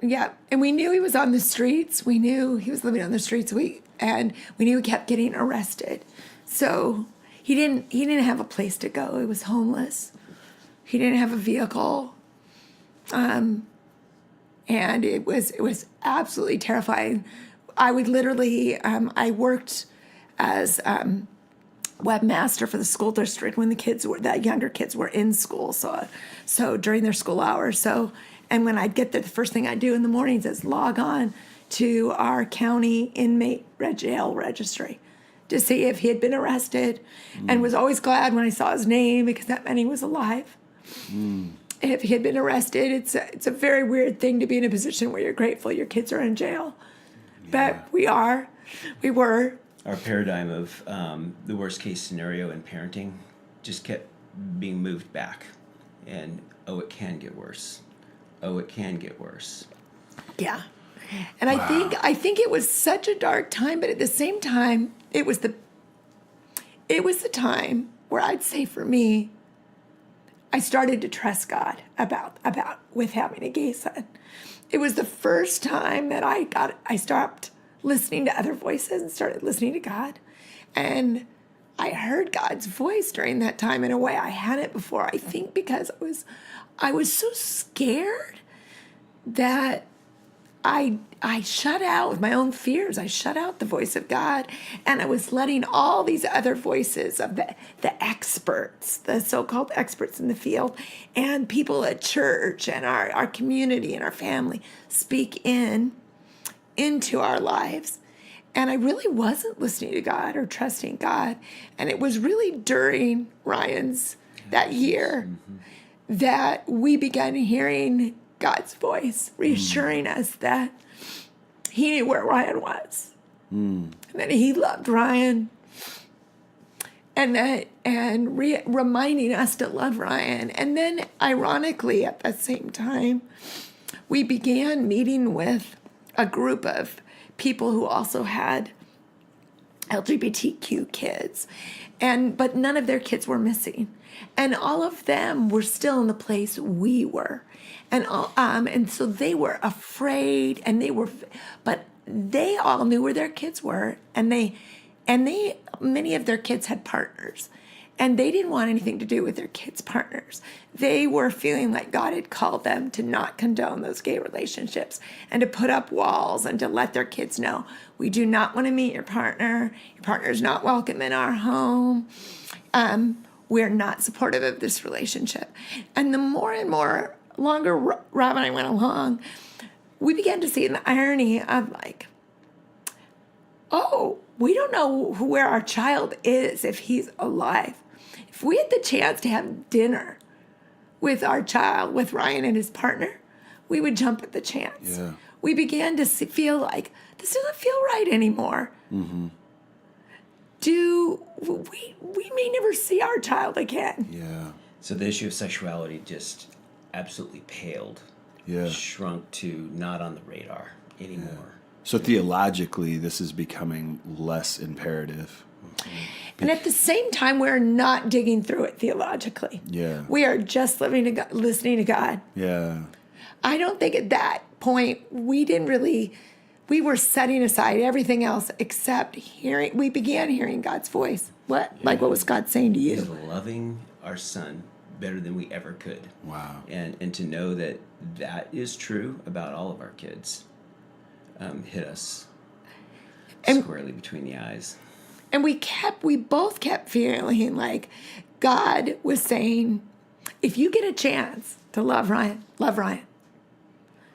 Speaker 3: Yeah, and we knew he was on the streets. We knew he was living on the streets. And we knew he kept getting arrested. So he didn't have a place to go. He was homeless. He didn't have a vehicle. And it was absolutely terrifying. I would literally, I worked as webmaster for the school district when the younger kids were in school. So during their school hours. So And when I'd get there, the first thing I'd do in the mornings is log on to our county inmate jail registry to see if he had been arrested, and was always glad when I saw his name because that meant he was alive. If he had been arrested, it's a very weird thing to be in a position where you're grateful your kids are in jail. But we were.
Speaker 2: Our paradigm of the worst case scenario in parenting just kept being moved back. And, it can get worse. Oh, it can get worse.
Speaker 3: Yeah. And I think it was such a dark time, but at the same time, it was the time where I'd say for me, I started to trust God about with having a gay son. It was the first time that I stopped listening to other voices and started listening to God. And I heard God's voice during that time in a way I hadn't before. I think because I was so scared that I shut out with my own fears. I shut out the voice of God, and I was letting all these other voices of the experts, the so-called experts in the field, and people at church and our community and our family speak into our lives. And I really wasn't listening to God or trusting God. And it was really during Ryan's that year that we began hearing God's voice, reassuring us that he knew where Ryan was, and that he loved Ryan, and reminding us to love Ryan. And then, ironically, at the same time, we began meeting with a group of people who also had LGBTQ kids, but none of their kids were missing, and all of them were still in the place we were. And so they were afraid, but they all knew where their kids were, and many of their kids had partners, and they didn't want anything to do with their kids' partners. They were feeling like God had called them to not condone those gay relationships and to put up walls and to let their kids know, we do not want to meet your partner. Your partner is not welcome in our home. We're not supportive of this relationship. And the more and more longer Rob and I went along, we began to see an irony of like, we don't know where our child is if he's alive. If we had the chance to have dinner with our child, with Ryan and his partner, we would jump at the chance.
Speaker 1: Yeah.
Speaker 3: We began to feel like, this doesn't feel right anymore. Mm-hmm. We may never see our child again.
Speaker 1: Yeah.
Speaker 2: So the issue of sexuality just absolutely paled, shrunk to not on the radar anymore. Yeah.
Speaker 1: So theologically, this is becoming less imperative.
Speaker 3: And at the same time, we're not digging through it theologically. Yeah. We are just listening to God.
Speaker 1: Yeah.
Speaker 3: I don't think at that point we were setting aside everything else except we began hearing God's voice. What was God saying to you?
Speaker 2: He's loving our son better than we ever could.
Speaker 1: Wow.
Speaker 2: And to know that is true about all of our kids hit us squarely between the eyes.
Speaker 3: And we both kept feeling like God was saying, if you get a chance to love Ryan, love Ryan.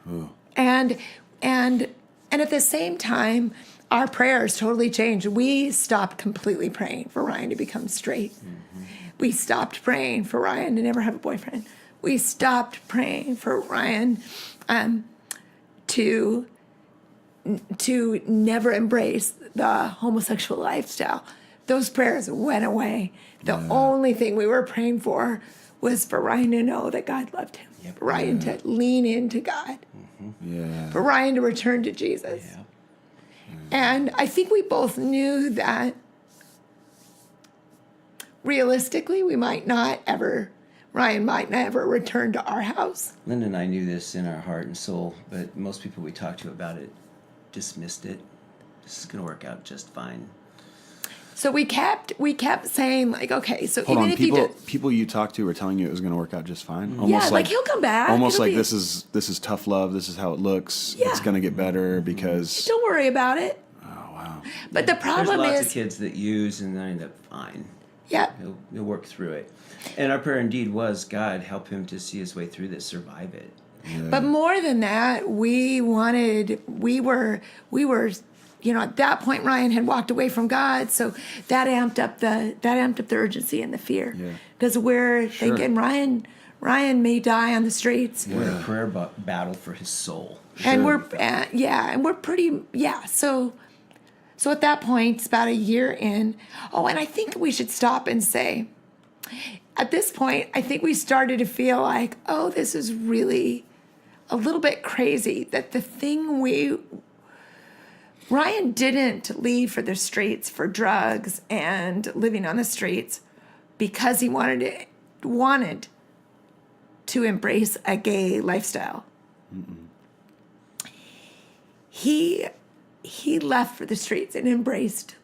Speaker 3: Ooh. And at the same time, our prayers totally changed. We stopped completely praying for Ryan to become straight. Mm-hmm. We stopped praying for Ryan to never have a boyfriend. We stopped praying for Ryan to never embrace the homosexual lifestyle. Those prayers went away. The only thing we were praying for was for Ryan to know that God loved him. Yep. For Ryan to lean into God. Mm-hmm. Yeah. For Ryan to return to Jesus. Yeah. And I think we both knew that realistically Ryan might not ever return to our house.
Speaker 2: Linda and I knew this in our heart and soul, but most people we talked to about it dismissed it. This is going to work out just fine.
Speaker 3: So we kept saying like, okay, so
Speaker 1: hold
Speaker 3: even
Speaker 1: on,
Speaker 3: if
Speaker 1: people you talked to were telling you it was going to work out just fine.
Speaker 3: Almost like he'll come back.
Speaker 1: Almost like this is tough love. This is how it looks. Yeah. It's going to get better because
Speaker 3: don't worry about it.
Speaker 1: Oh wow!
Speaker 3: But the problem
Speaker 2: There's lots of kids that use and they end up fine.
Speaker 3: Yeah,
Speaker 2: he'll work through it. And our prayer indeed was, God, help him to see his way through this, survive it.
Speaker 3: But more than that, we were, at that point, Ryan had walked away from God, so that amped up the urgency and the fear. Because we're thinking Ryan may die on the streets.
Speaker 2: We're in a prayer battle for his soul.
Speaker 3: And we're pretty. So at that point, it's about a year in. Oh, and I think we should stop and say, at this point, I think we started to feel like, oh, this is really a little bit crazy. That the thing Ryan didn't leave for the streets for drugs and living on the streets because he wanted to embrace a gay lifestyle. He left for the streets and embraced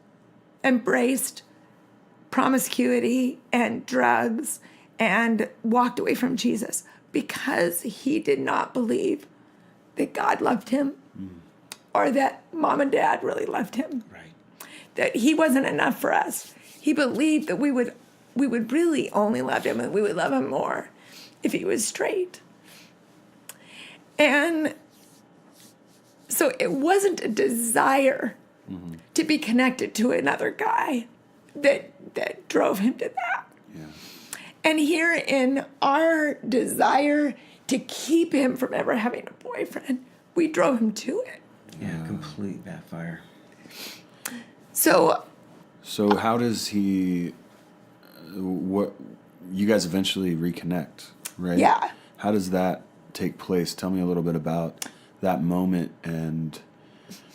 Speaker 3: promiscuity and drugs and walked away from Jesus because he did not believe that God loved him or that mom and dad really loved him.
Speaker 2: Right.
Speaker 3: That he wasn't enough for us. He believed that we would really only love him and we would love him more if he was straight. And so it wasn't a desire to be connected to another guy that drove him to that.
Speaker 1: Yeah.
Speaker 3: And here in our desire to keep him from ever having a boyfriend, we drove him to it.
Speaker 2: Yeah, complete backfire.
Speaker 3: So
Speaker 1: how does he? What you guys eventually reconnect, right?
Speaker 3: Yeah.
Speaker 1: How does that take place? Tell me a little bit about that moment and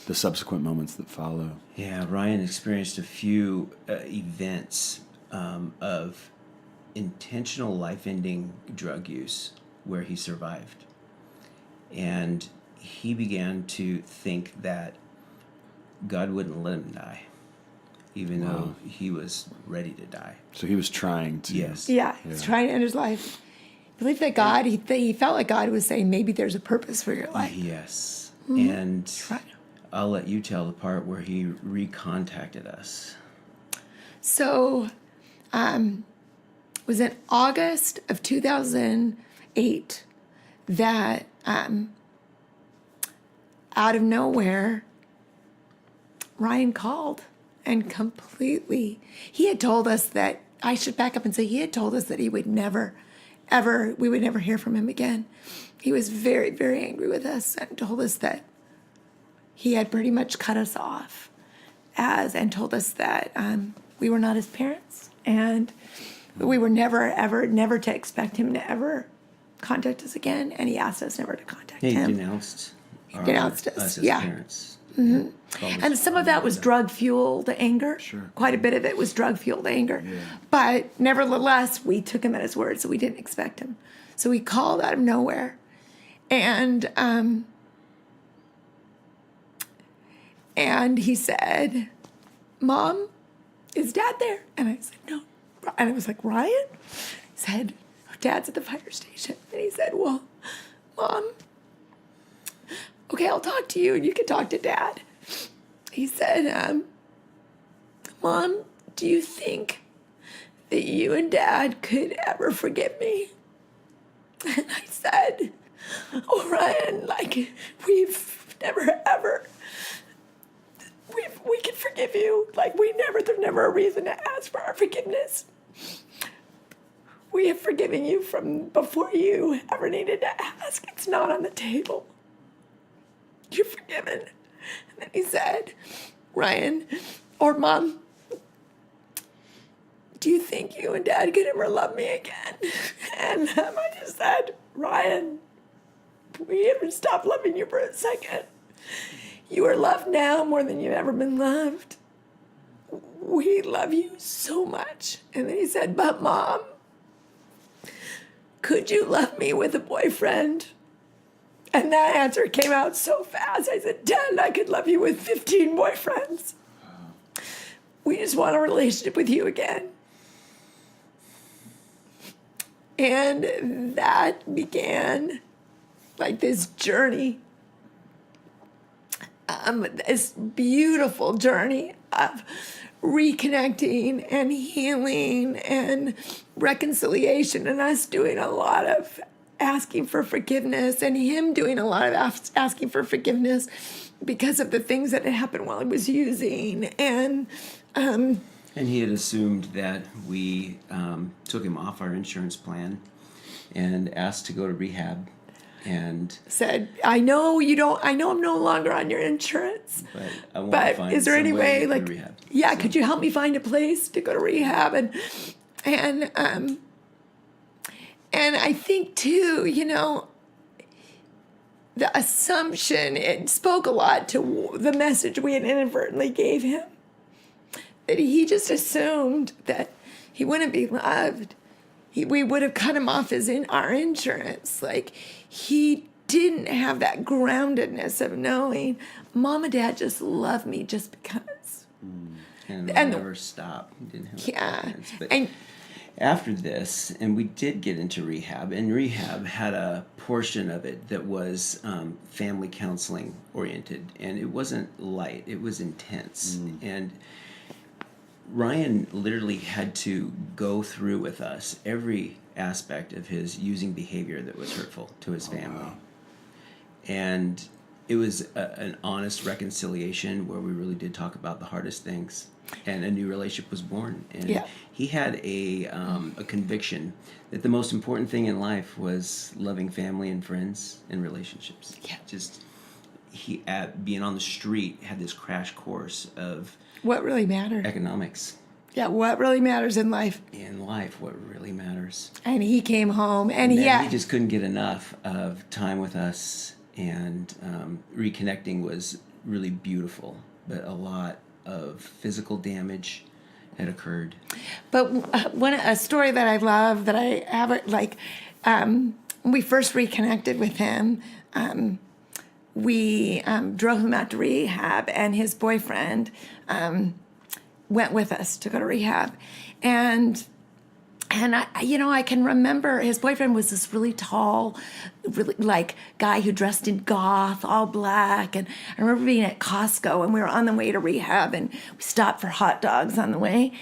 Speaker 1: the subsequent moments that follow.
Speaker 2: Yeah, Ryan experienced a few events of intentional life-ending drug use where he survived. And he began to think that God wouldn't let him die, even though he was ready to die.
Speaker 1: So he was trying to.
Speaker 2: Yes.
Speaker 3: yeah, he's trying to end his life. Believe that God, he felt like God was saying, maybe there's a purpose for your life.
Speaker 2: Yes. And
Speaker 3: Right.
Speaker 2: I'll let you tell the part where he recontacted us.
Speaker 3: So, it was in August of 2008 that out of nowhere, Ryan called and completely, he had told us that, I should back up and say, he had told us that he would never, ever, we would never hear from him again. He was very, very angry with us and told us that he had pretty much cut us off and told us that we were not his parents and we were never to expect him to ever contact us again. And he asked us never to contact
Speaker 2: He
Speaker 3: him.
Speaker 2: denounced
Speaker 3: denounced us,
Speaker 2: as
Speaker 3: yeah.
Speaker 2: parents.
Speaker 3: And some of that was drug-fueled anger.
Speaker 1: Sure.
Speaker 3: Quite a bit of it was drug-fueled anger. Yeah. But nevertheless, we took him at his word, so we didn't expect him. So he called out of nowhere. And he said, Mom, is Dad there? And I said, no. And I was like, Ryan? He said, oh, Dad's at the fire station. And he said, well, Mom, okay, I'll talk to you and you can talk to Dad. He said, Mom, do you think that you and Dad could ever forgive me? And I said, oh, Ryan, like, we've never, ever, we can forgive you. Like, there's never a reason to ask for our forgiveness. We have forgiven you from before you ever needed to ask. It's not on the table. You're forgiven. And then he said, Ryan, or Mom, do you think you and Dad could ever love me again? And I just said, Ryan, we haven't stopped loving you for a second. You are loved now more than you've ever been loved. We love you so much. And then he said, but Mom, could you love me with a boyfriend? And that answer came out so fast. I said, Dad, I could love you with 15 boyfriends. We just want a relationship with you again. And that began like this journey, this beautiful journey of reconnecting and healing and reconciliation and us doing a lot of asking for forgiveness, and him doing a lot of asking for forgiveness because of the things that had happened while he was using. And
Speaker 2: he had assumed that we took him off our insurance plan and asked to go to rehab. And
Speaker 3: said, I know I'm no longer on your insurance.
Speaker 2: But I want
Speaker 3: But
Speaker 2: to find
Speaker 3: is there any
Speaker 2: some
Speaker 3: way,
Speaker 2: to go
Speaker 3: like,
Speaker 2: to rehab.
Speaker 3: yeah, could you help me find a place to go to rehab? And I think too, the assumption, it spoke a lot to the message we had inadvertently gave him. That he just assumed that he wouldn't be loved. We would have cut him off our insurance. Like, he didn't have that groundedness of knowing Mom and Dad just love me just because.
Speaker 2: And never stop. He didn't have confidence. But after this, and we did get into rehab, and rehab had a portion of it that was family counseling oriented, and it wasn't light, it was intense. And Ryan literally had to go through with us every aspect of his using behavior that was hurtful to his family. Wow. And it was an honest reconciliation where we really did talk about the hardest things, and a new relationship was born. And he had a conviction that the most important thing in life was loving family and friends and relationships.
Speaker 3: Yeah.
Speaker 2: Just being on the street had this crash course of
Speaker 3: what really mattered.
Speaker 2: Economics.
Speaker 3: Yeah, what really matters in life.
Speaker 2: In life, what really matters.
Speaker 3: And he came home, and
Speaker 2: he just couldn't get enough of time with us, and reconnecting was really beautiful, but a lot of physical damage had occurred.
Speaker 3: But a story that I love, that I have, when we first reconnected with him, we drove him out to rehab, and his boyfriend went with us to go to rehab. And I can remember his boyfriend was this really tall, really guy who dressed in goth, all black. And I remember being at Costco, and we were on the way to rehab, and we stopped for hot dogs on the way.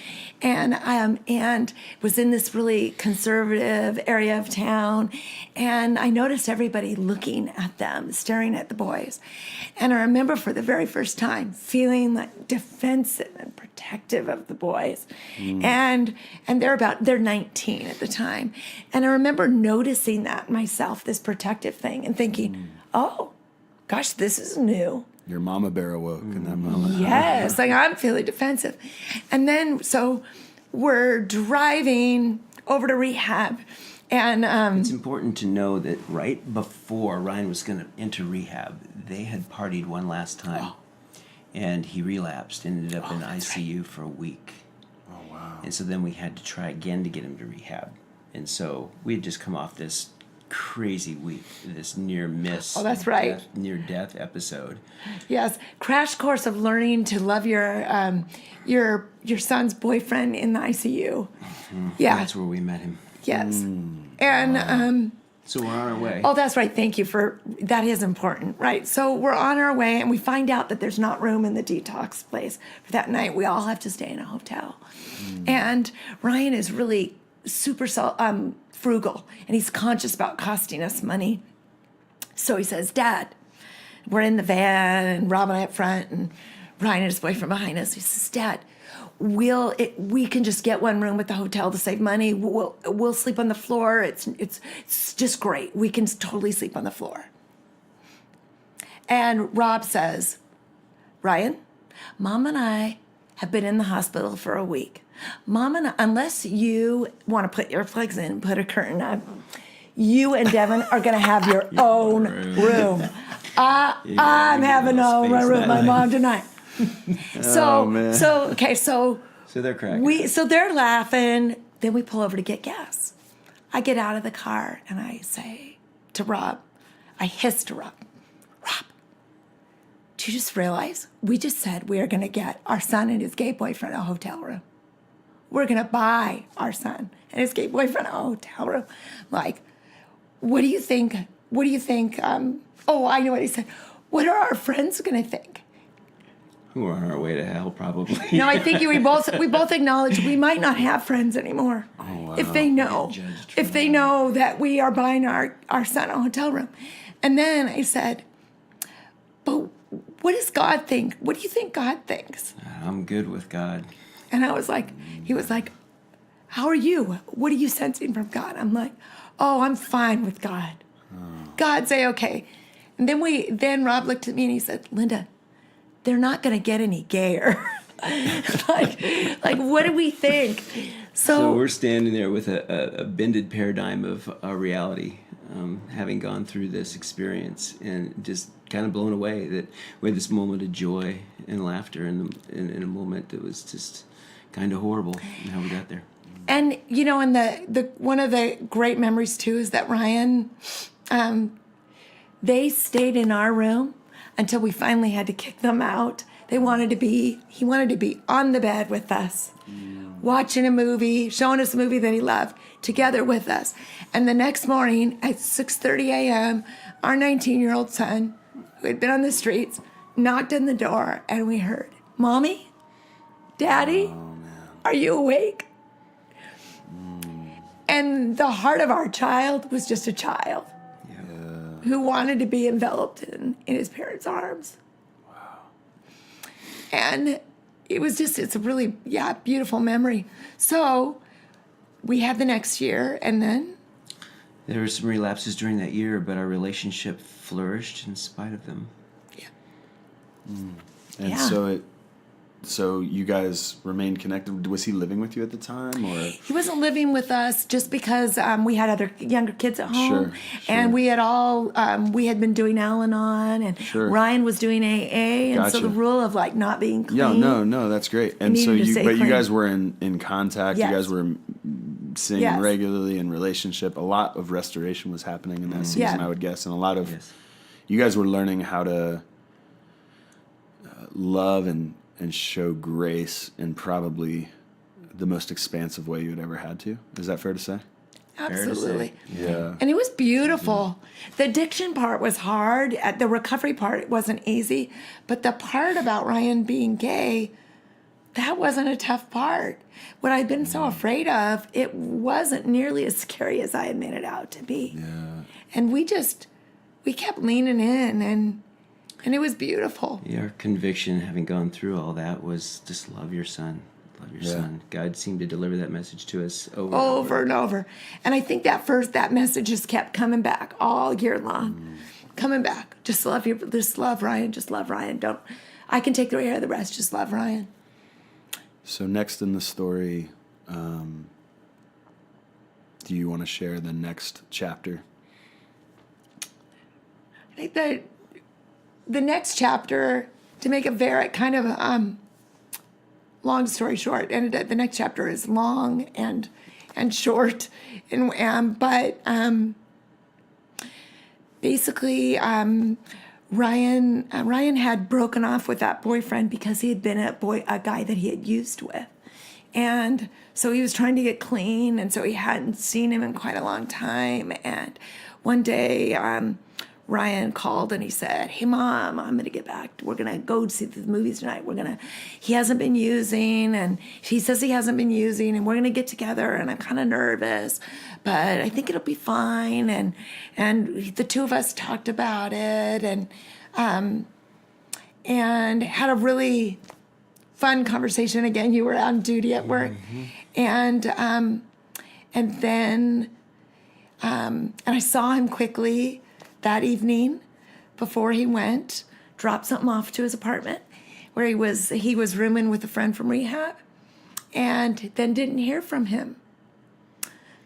Speaker 3: And was in this really conservative area of town. And I noticed everybody looking at them, staring at the boys. And I remember for the very first time feeling like defensive and protective of the boys. And they're 19 at the time. And I remember noticing that myself, this protective thing, and thinking, oh, gosh, this is new.
Speaker 1: Your mama bear awoke in that moment.
Speaker 3: Yes, I'm feeling defensive. And then, so we're driving over to rehab. And
Speaker 2: it's important to know that right before Ryan was going to enter rehab, they had partied one last time. And he relapsed and ended up in ICU for a week.
Speaker 1: Oh, wow.
Speaker 2: And so then we had to try again to get him to rehab. And so we had just come off this crazy week, this near miss.
Speaker 3: Oh, that's right.
Speaker 2: Near death episode.
Speaker 3: Yes, crash course of learning to love your son's boyfriend in the ICU.
Speaker 2: Mm-hmm.
Speaker 3: Yeah,
Speaker 2: that's where we met him.
Speaker 3: Yes, and
Speaker 2: so we're on our way.
Speaker 3: Oh, that's right. Thank you for that. Is important, right? So we're on our way, and we find out that there's not room in the detox place for that night. We all have to stay in a hotel, and Ryan is really super frugal, and he's conscious about costing us money. So he says, Dad, we're in the van, and Rob and I up front, and Ryan and his boyfriend behind us. He says, Dad, we can just get one room at the hotel to save money. We'll sleep on the floor. It's just great. We can totally sleep on the floor. And Rob says, Ryan, Mom and I have been in the hospital for a week. Mom and I, unless you want to put earplugs in and put a curtain up, you and Devin are going to have your own room. I'm having my own room with my mom tonight. So
Speaker 2: they're cracking.
Speaker 3: So they're laughing. Then we pull over to get gas. I get out of the car and I say to Rob, I hiss to Rob, do you just realize we just said we are going to get our son and his gay boyfriend a hotel room? We're going to buy our son and his gay boyfriend a hotel room. Like, what do you think? Oh, I know what he said. What are our friends going to think?
Speaker 2: We're on our way to hell, probably.
Speaker 3: No, I think we both acknowledge we might not have friends anymore.
Speaker 1: Oh, wow.
Speaker 3: If they know, if they know that we are buying our son a hotel room. And then I said, but what does God think? What do you think God thinks?
Speaker 2: I'm good with God.
Speaker 3: And I was like, he was like, how are you? What are you sensing from God? I'm like, oh, I'm fine with God. God say, okay. And then Rob looked at me and he said, Linda, they're not going to get any gayer. like, what do we think?
Speaker 2: So we're standing there with a bended paradigm of our reality, having gone through this experience, and just kind of blown away that we had this moment of joy and laughter in a moment that was just kind of horrible and how we got there.
Speaker 3: And, and the one of the great memories, too, is that Ryan, they stayed in our room until we finally had to kick them out. He wanted to be on the bed with us, watching a movie, showing us a movie that he loved, together with us. And the next morning at 6:30 a.m., our 19-year-old son, who had been on the streets, knocked on the door, and we heard, Mommy? Daddy? Are you awake? And the heart of our child was just a child who wanted to be enveloped in his parents' arms. Wow. And it's a really, beautiful memory. So we had the next year, and then?
Speaker 2: There were some relapses during that year, but our relationship flourished in spite of them.
Speaker 3: Yeah.
Speaker 1: And so you guys remained connected. Was he living with you at the time, or?
Speaker 3: He wasn't living with us just because we had other younger kids at home,
Speaker 1: Sure.
Speaker 3: And we had we had been doing Al-Anon, and
Speaker 1: Sure.
Speaker 3: Ryan was doing AA, and so
Speaker 1: Gotcha.
Speaker 3: the rule of not being clean.
Speaker 1: Yeah, no, that's great. And so
Speaker 3: needed to stay
Speaker 1: you
Speaker 3: clean.
Speaker 1: guys were in contact.
Speaker 3: Yes.
Speaker 1: You guys were seeing
Speaker 3: Yes.
Speaker 1: regularly in relationship. A lot of restoration was happening in that season,
Speaker 3: Yeah.
Speaker 1: I would guess, and a lot of
Speaker 2: Yes.
Speaker 1: you guys were learning how to love and show grace in probably the most expansive way you had ever had to. Is that fair to say?
Speaker 3: Absolutely.
Speaker 1: Yeah.
Speaker 3: And it was beautiful. The addiction part was hard. The recovery part wasn't easy. But the part about Ryan being gay, that wasn't a tough part. What I'd been so afraid of, it wasn't nearly as scary as I had made it out to be.
Speaker 1: Yeah.
Speaker 3: And we kept leaning in, and it was beautiful.
Speaker 2: Yeah, our conviction, having gone through all that, was just love your son. Love your son. God seemed to deliver that message to us over
Speaker 3: And over. And I think that message just kept coming back all year long. Coming back. Just love Ryan. Just love Ryan. I can take care of the rest. Just love Ryan.
Speaker 1: So next in the story, do you want to share the next chapter?
Speaker 3: I think that the next chapter, to make a very kind of long story short, and the next chapter is long and short, but basically Ryan had broken off with that boyfriend because he had been a guy that he had used with, and so he was trying to get clean, and so he hadn't seen him in quite a long time. And one day Ryan called and he said, "Hey, Mom, I'm going to get back. We're going to go see the movies tonight. He hasn't been using, and he says he hasn't been using, and we're going to get together, and I'm kind of nervous, but I think it'll be fine." And the two of us talked about it and had a really fun conversation. Again, you were on duty at work. Mm-hmm. And then I saw him quickly that evening before he went, dropped something off to his apartment where he was rooming with a friend from rehab, and then didn't hear from him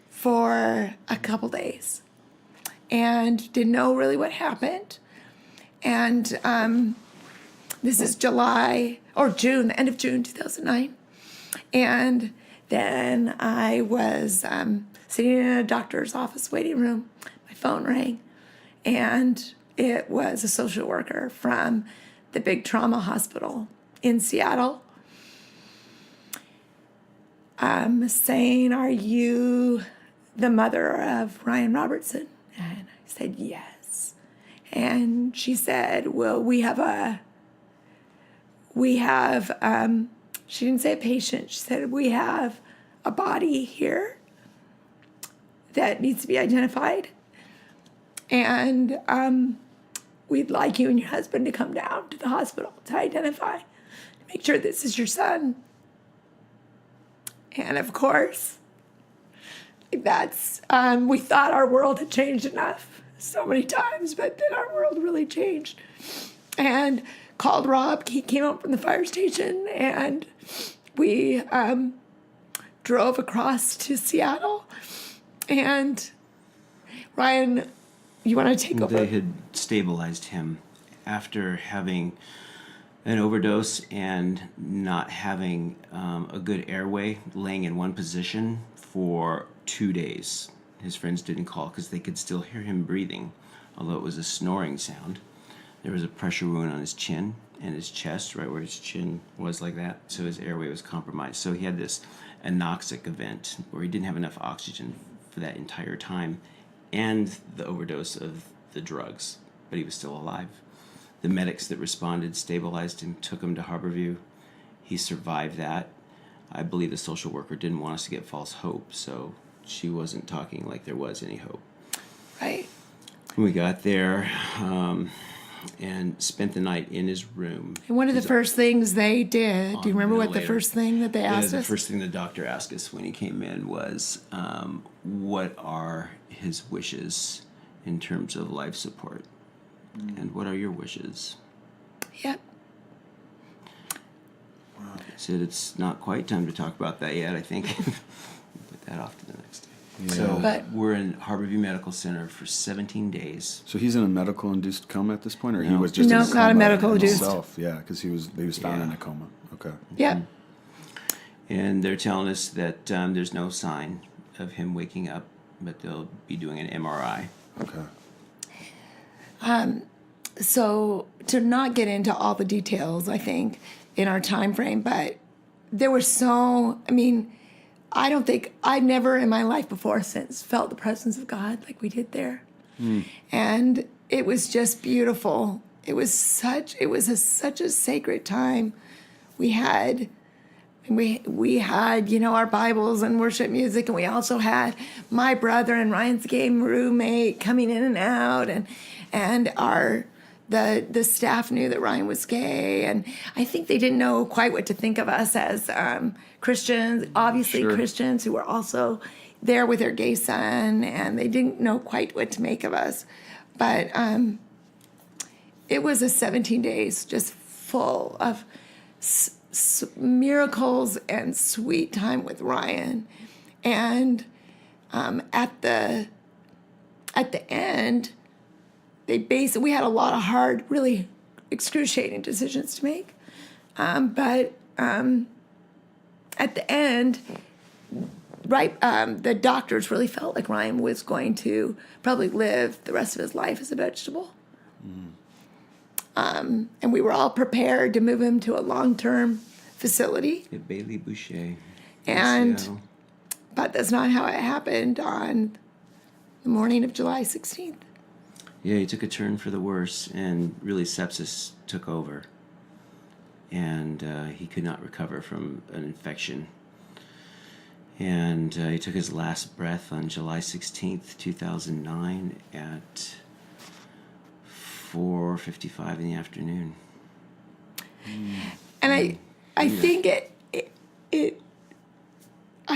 Speaker 3: for a couple days and didn't know really what happened. And this is July or June, the end of June 2009. And then I was sitting in a doctor's office waiting room. My phone rang. And it was a social worker from the big trauma hospital in Seattle saying, "Are you the mother of Ryan Robertson?" And I said, "Yes." And she said, "Well, we have a we have, she didn't say a patient, she said, we have a body here that needs to be identified. And we'd like you and your husband to come down to the hospital to identify, to make sure this is your son. And of course, that's, we thought our world had changed enough so many times, but then our world really changed. And called Rob. He came up from the fire station, and we drove across to Seattle. And Ryan, you want to take over?
Speaker 2: They had stabilized him after having an overdose and not having a good airway, laying in one position for 2 days. His friends didn't call because they could still hear him breathing, although it was a snoring sound. There was a pressure wound on his chin and his chest, right where his chin was like that, so his airway was compromised. So he had this anoxic event where he didn't have enough oxygen for that entire time, and the overdose of the drugs, but he was still alive. The medics that responded stabilized him, took him to Harborview. He survived that. I believe the social worker didn't want us to get false hope, so she wasn't talking like there was any hope.
Speaker 3: Right.
Speaker 2: We got there and spent the night in his room.
Speaker 3: And one of the first things they did, do you remember what the first thing that they asked
Speaker 2: The
Speaker 3: us?
Speaker 2: first thing the doctor asked us when he came in was, what are his wishes in terms of life support? And what are your wishes?
Speaker 3: Yep.
Speaker 2: I said, it's not quite time to talk about that yet, I think. Put that off to the next day.
Speaker 1: Yeah.
Speaker 2: So we're in Harborview Medical Center for 17 days.
Speaker 1: So he's in a medical-induced coma at this point, or he
Speaker 2: No.
Speaker 1: was just
Speaker 3: No,
Speaker 1: in a
Speaker 3: not a
Speaker 1: coma
Speaker 3: medical-induced.
Speaker 1: himself? Yeah, because he was found in
Speaker 2: Yeah.
Speaker 1: a coma. Okay.
Speaker 3: Yep.
Speaker 2: And they're telling us that there's no sign of him waking up, but they'll be doing an MRI.
Speaker 1: Okay.
Speaker 3: So to not get into all the details, I think, in our time frame, but there were I don't think I never in my life before since felt the presence of God like we did there. And it was just beautiful. It was such a sacred time. We had, our Bibles and worship music, and we also had my brother and Ryan's game roommate coming in and out, and the staff knew that Ryan was gay, and I think they didn't know quite what to think of us as Christians, obviously
Speaker 1: Sure.
Speaker 3: Christians who were also there with their gay son, and they didn't know quite what to make of us. But it was a 17 days just full of miracles and sweet time with Ryan. And at the end, we had a lot of hard, really excruciating decisions to make. But at the end, the doctors really felt like Ryan was going to probably live the rest of his life as a vegetable. And we were all prepared to move him to a long-term facility.
Speaker 2: At Bailey Boucher.
Speaker 3: And-
Speaker 2: Seattle.
Speaker 3: But that's not how it happened on the morning of July 16th.
Speaker 2: Yeah, he took a turn for the worse, and really sepsis took over. And he could not recover from an infection. And he took his last breath on July 16th, 2009 at 4:55 in the afternoon.
Speaker 3: And I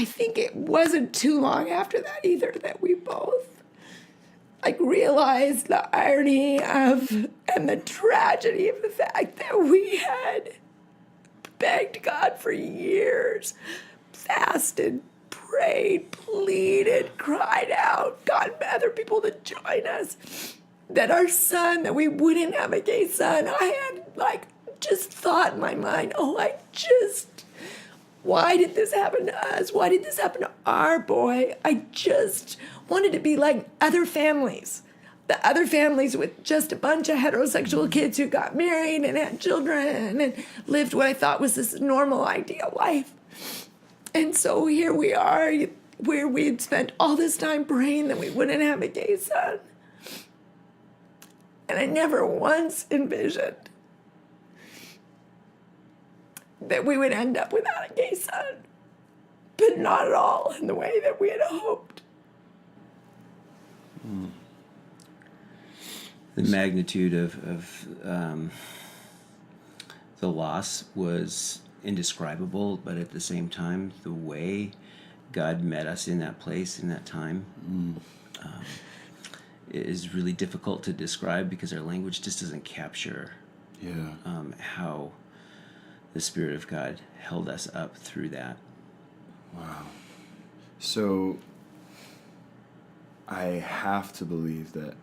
Speaker 3: think it wasn't too long after that either that we both realized the irony of and the tragedy of the fact that we had begged God for years, fasted, prayed, pleaded, cried out, gotten other people to join us, that our son, that we wouldn't have a gay son. I had just thought in my mind, why did this happen to us? Why did this happen to our boy? I just wanted to be like other families. The other families with just a bunch of heterosexual kids who got married and had children and lived what I thought was this normal, ideal life. And so here we are, where we'd spent all this time praying that we wouldn't have a gay son. And I never once envisioned that we would end up without a gay son, but not at all in the way that we had hoped.
Speaker 2: The magnitude of the loss was indescribable, but at the same time, the way God met us in that place, in that time, is really difficult to describe because our language just doesn't capture how the Spirit of God held us up through that.
Speaker 1: Wow. So I have to believe that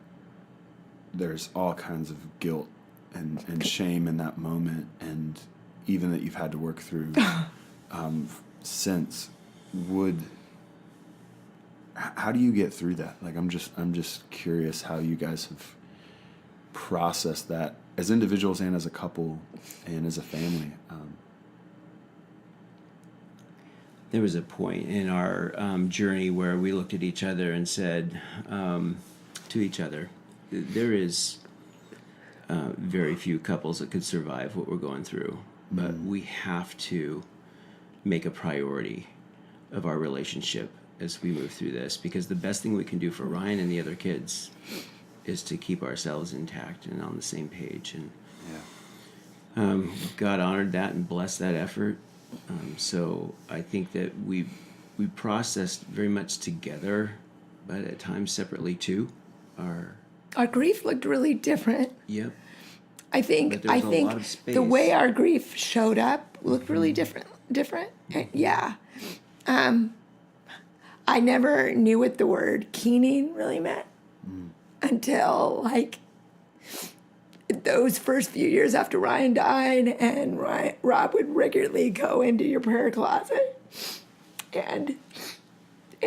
Speaker 1: there's all kinds of guilt and shame in that moment, and even that you've had to work through since. How do you get through that? Like, I'm just curious how you guys have processed that as individuals and as a couple and as a family.
Speaker 2: There was a point in our journey where we looked at each other and said to each other, there is very few couples that could survive what we're going through, but we have to make a priority of our relationship as we move through this, because the best thing we can do for Ryan and the other kids is to keep ourselves intact and on the same page. And God honored that and blessed that effort. So I think that we processed very much together, but at times separately too.
Speaker 3: Our grief looked really different.
Speaker 2: Yep.
Speaker 3: I think
Speaker 2: a lot of space.
Speaker 3: The way our grief showed up looked really different. Yeah. I never knew what the word keening really meant until like those first few years after Ryan died, and Rob would regularly go into your prayer closet and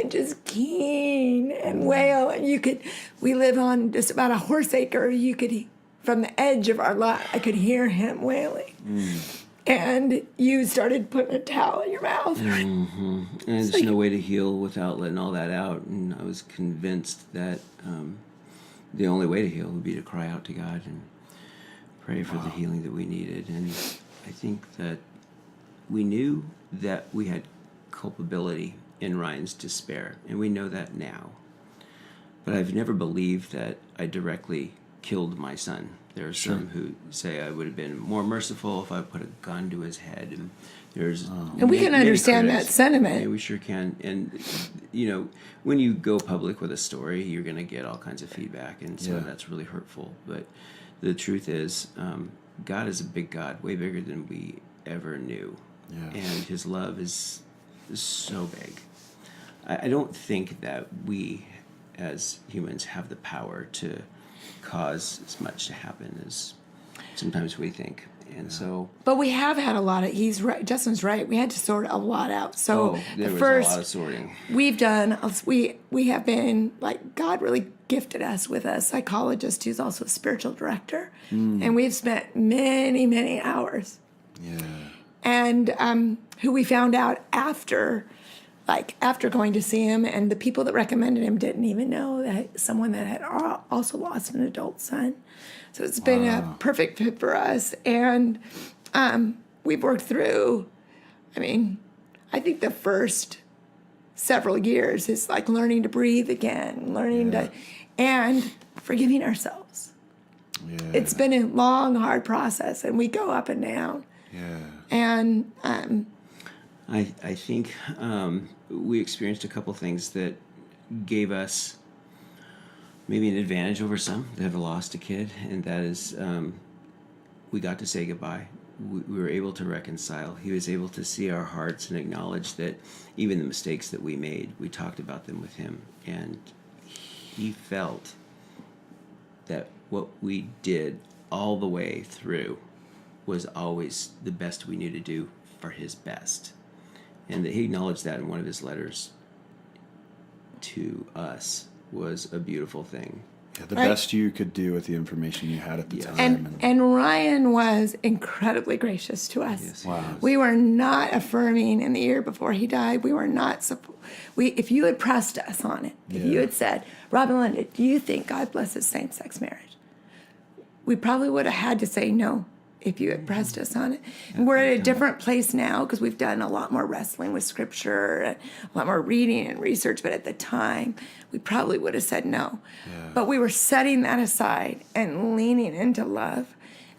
Speaker 3: just keen and wail, and we live on just about a horse acre. You could, from the edge of our lot, I could hear him wailing. And you started putting a towel in your mouth.
Speaker 2: And there's no way to heal without letting all that out. And I was convinced that the only way to heal would be to cry out to God and pray for the healing that we needed. And I think that we knew that we had culpability in Ryan's despair, and we know that now. But I've never believed that I directly killed my son. There are some who say I would have been more merciful if I put a gun to his head. And there's
Speaker 3: and we can understand that sentiment.
Speaker 2: Yeah, we sure can. And when you go public with a story, you're going to get all kinds of feedback, and so that's really hurtful. But the truth is, God is a big God, way bigger than we ever knew, and His love is so big. I don't think that we, as humans, have the power to cause as much to happen as sometimes we think. And so,
Speaker 3: but we have had a lot of. He's right. Justin's right. We had to sort a lot out. So
Speaker 2: there was
Speaker 3: first,
Speaker 2: a lot of sorting.
Speaker 3: We've done. We have been like, God really gifted us with a psychologist who's also a spiritual director, and we've spent many hours.
Speaker 1: Yeah.
Speaker 3: And who we found out after going to see him, and the people that recommended him didn't even know that someone that had also lost an adult son. So it's been a perfect fit for us. And we've worked through, I think the first several years is like learning to breathe again, and forgiving ourselves.
Speaker 1: Yeah.
Speaker 3: It's been a long, hard process, and we go up and down.
Speaker 1: Yeah.
Speaker 3: And
Speaker 2: I think we experienced a couple things that gave us maybe an advantage over some that have lost a kid, and that is we got to say goodbye. We were able to reconcile. He was able to see our hearts and acknowledge that even the mistakes that we made, we talked about them with him, and he felt that what we did all the way through was always the best we knew to do for his best. And that he acknowledged that in one of his letters to us was a beautiful thing.
Speaker 1: Yeah, the best you could do with the information you had at the time.
Speaker 3: And Ryan was incredibly gracious to us.
Speaker 2: Yes,
Speaker 1: wow.
Speaker 3: We were not affirming in the year before he died. We were not. If you had pressed us on it, if you had said, Rob and Linda, do you think God blesses same-sex marriage? We probably would have had to say no. if you had pressed us on it. And we're at a different place now because we've done a lot more wrestling with scripture, a lot more reading and research. But at the time, we probably would have said no.
Speaker 1: Yeah.
Speaker 3: But we were setting that aside and leaning into love.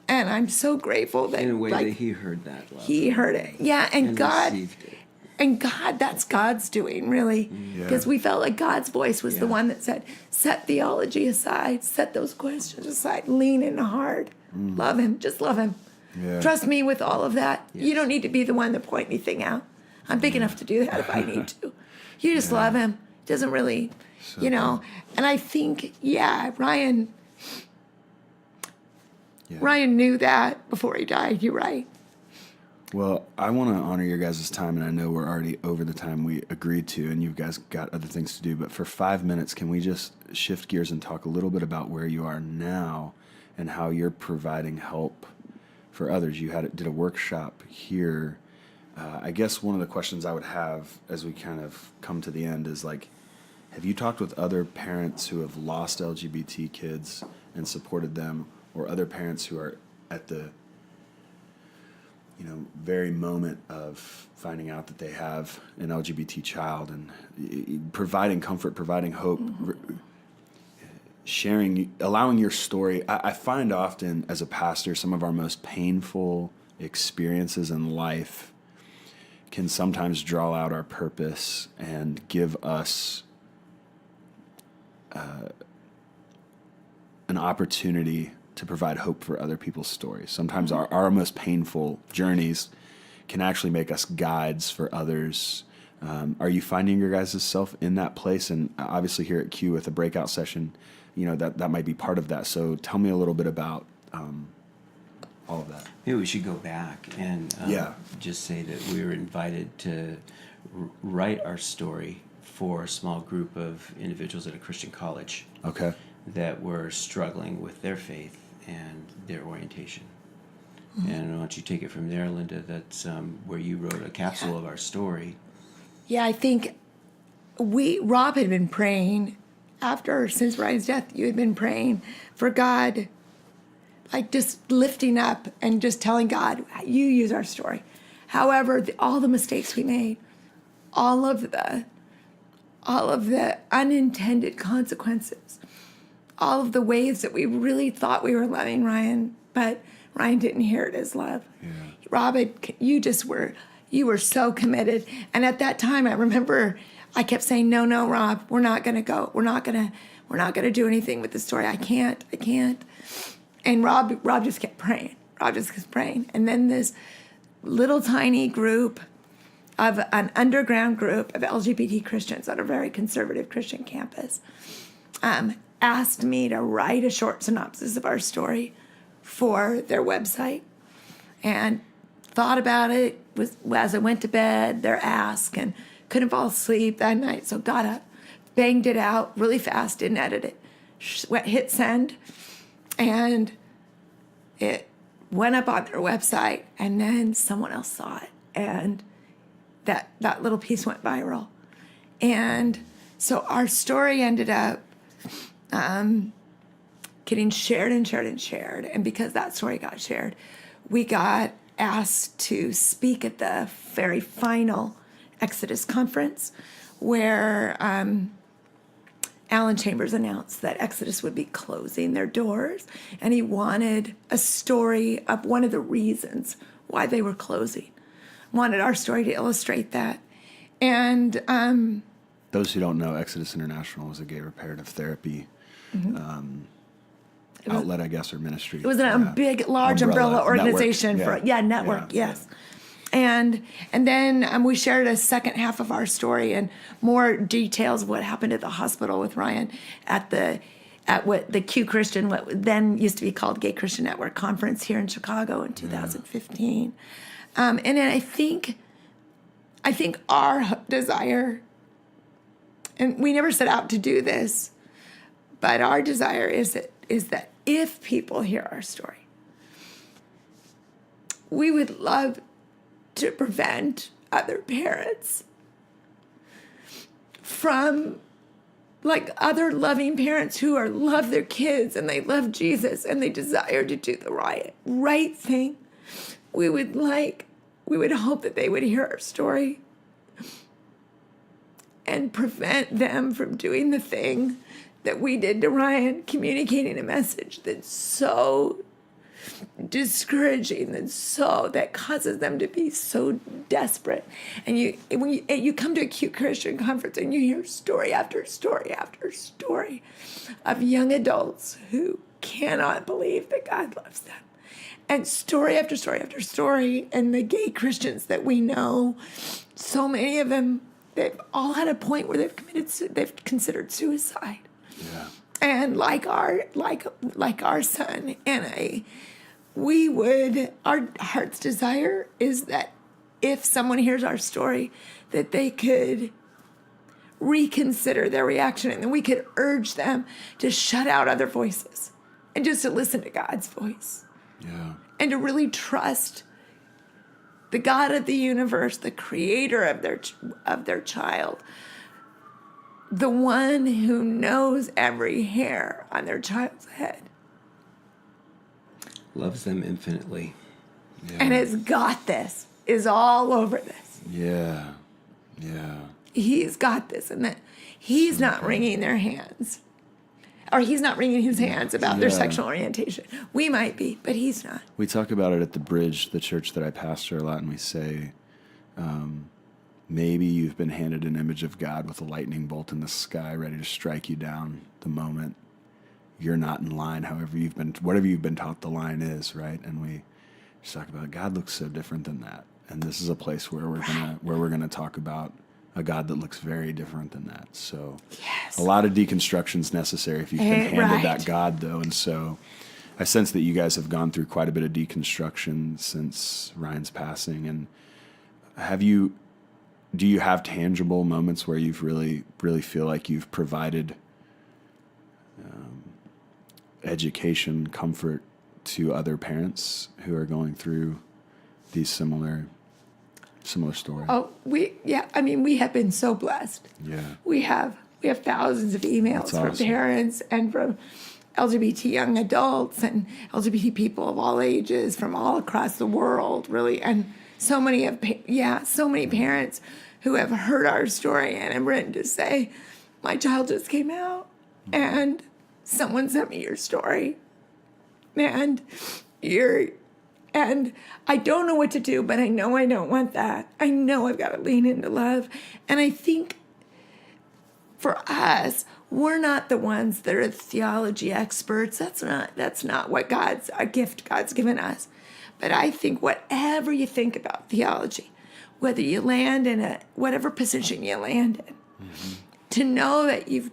Speaker 3: And I'm so grateful that
Speaker 2: In a way that he heard that love.
Speaker 3: he heard it. Yeah, and God,
Speaker 2: received it.
Speaker 3: and God, that's God's doing, really.
Speaker 1: Yeah.
Speaker 3: Because we felt like God's voice was the
Speaker 2: Yeah.
Speaker 3: one that said, set theology aside, set those questions aside, lean in hard, love him, just love him.
Speaker 1: Yeah.
Speaker 3: Trust me with all of that.
Speaker 2: Yes.
Speaker 3: You don't need to be the one to point anything out. I'm big enough to do that if I need to. You just love him. Doesn't really,
Speaker 1: So
Speaker 3: you know. And I think, Ryan knew that before he died. You're right.
Speaker 1: Well, I want to honor your guys' time, and I know we're already over the time we agreed to, and you guys got other things to do. But for 5 minutes, can we just shift gears and talk a little bit about where you are now and how you're providing help for others? You did a workshop here. I guess one of the questions I would have as we kind of come to the end is like, have you talked with other parents who have lost LGBT kids and supported them, or other parents who are at the very moment of finding out that they have an LGBT child, and providing comfort, providing hope, sharing, allowing your story. I find often as a pastor, some of our most painful experiences in life can sometimes draw out our purpose and give us an opportunity to provide hope for other people's stories. Sometimes our most painful journeys can actually make us guides for others. Are you finding your guys' self in that place? And obviously here at Q with a breakout session, that might be part of that. So tell me a little bit about all of that.
Speaker 2: Maybe we should go back and just say that we were invited to write our story for a small group of individuals at a Christian college.
Speaker 1: Okay.
Speaker 2: That were struggling with their faith and their orientation. And why don't you take it from there, Linda? That's where you wrote a capsule of our story.
Speaker 3: Yeah, I think Rob had been praying since Ryan's death. You had been praying for God, like just lifting up and just telling God, you use our story. However, all the mistakes we made, all of the unintended consequences, all of the ways that we really thought we were loving Ryan, but Ryan didn't hear it as love. Yeah. Rob, you were so committed. And at that time, I remember I kept saying, no, Rob, we're not going to go. We're not going to do anything with the story. I can't. And Rob just kept praying. And then this little tiny group of an underground group of LGBT Christians on a very conservative Christian campus asked me to write a short synopsis of our story for their website, and thought about it as I went to bed, their ask, and couldn't fall asleep that night, so got up, banged it out really fast, didn't edit it, hit send, and it went up on their website, and then someone else saw it, and that little piece went viral. And so our story ended up getting shared. And because that story got shared, we got asked to speak at the very final Exodus conference, where Alan Chambers announced that Exodus would be closing their doors, and he wanted a story of one of the reasons why they were closing. Wanted our story to illustrate that. And
Speaker 1: those who don't know, Exodus International was a gay reparative therapy outlet, I guess, or ministry.
Speaker 3: It was a big, large umbrella organization
Speaker 1: network.
Speaker 3: network, yes. And then we shared a second half of our story and more details of what happened at the hospital with Ryan at what the Q Christian, what then used to be called Gay Christian Network Conference here in Chicago in 2015. And then I think our desire, and we never set out to do this, but our desire is that if people hear our story, we would love to prevent other parents from like other loving parents who love their kids and they love Jesus and they desire to do the right thing, we would hope that they would hear our story and prevent them from doing the thing that we did to Ryan, communicating a message that's so discouraging, that causes them to be so desperate. And when you come to a cute Christian conference and you hear story after story after story of young adults who cannot believe that God loves them, and story after story after story, and the gay Christians that we know, so many of them, they've all had a point where they've considered suicide.
Speaker 1: Yeah.
Speaker 3: And like our son, and our heart's desire is that if someone hears our story, that they could reconsider their reaction, and then we could urge them to shut out other voices and just to listen to God's voice.
Speaker 1: Yeah.
Speaker 3: And to really trust the God of the universe, the creator of their child, the one who knows every hair on their child's head.
Speaker 2: Loves them infinitely.
Speaker 1: Yeah.
Speaker 3: And has got this, is all over this.
Speaker 1: Yeah. Yeah.
Speaker 3: He's got this, and that he's not wringing their hands. Or he's not wringing his hands about their sexual orientation. We might be, but he's not.
Speaker 1: We talk about it at the Bridge, the church that I pastor a lot, and we say, maybe you've been handed an image of God with a lightning bolt in the sky ready to strike you down the moment you're not in line, whatever you've been taught the line is, right? And we just talk about God looks so different than that. And this is a place where we're gonna talk about a God that looks very different than that. So a lot of deconstruction's necessary if you've been handed that God, though. And so I sense that you guys have gone through quite a bit of deconstruction since Ryan's passing. And do you have tangible moments where you've really, really feel like you've provided education, comfort to other parents who are going through these similar stories?
Speaker 3: Oh, we have been so blessed.
Speaker 1: Yeah.
Speaker 3: We have thousands of emails from parents and from LGBT young adults and LGBT people of all ages from all across the world, really, and so many parents who have heard our story and have written to say, my child just came out, and someone sent me your story, and I don't know what to do, but I know I don't want that. I know I've got to lean into love. And I think for us, we're not the ones that are theology experts. That's not what a gift God's given us. But I think whatever you think about theology, whether you land in whatever position you land in, to know that you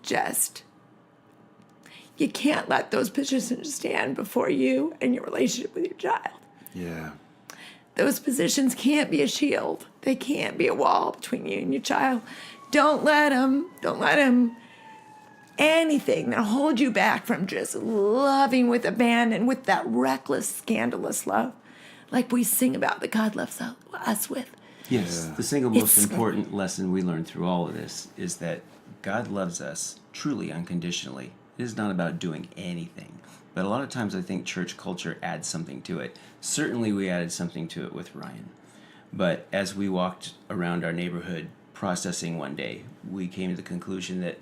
Speaker 3: can't let those positions stand before you and your relationship with your child.
Speaker 1: Yeah.
Speaker 3: Those positions can't be a shield. They can't be a wall between you and your child. Don't let them anything that hold you back from just loving with abandon, with that reckless, scandalous love, like we sing about that God loves us with.
Speaker 2: Yes, the single most important lesson we learned through all of this is that God loves us truly unconditionally. It is not about doing anything. But a lot of times I think church culture adds something to it. Certainly we added something to it with Ryan. But as we walked around our neighborhood processing one day, we came to the conclusion that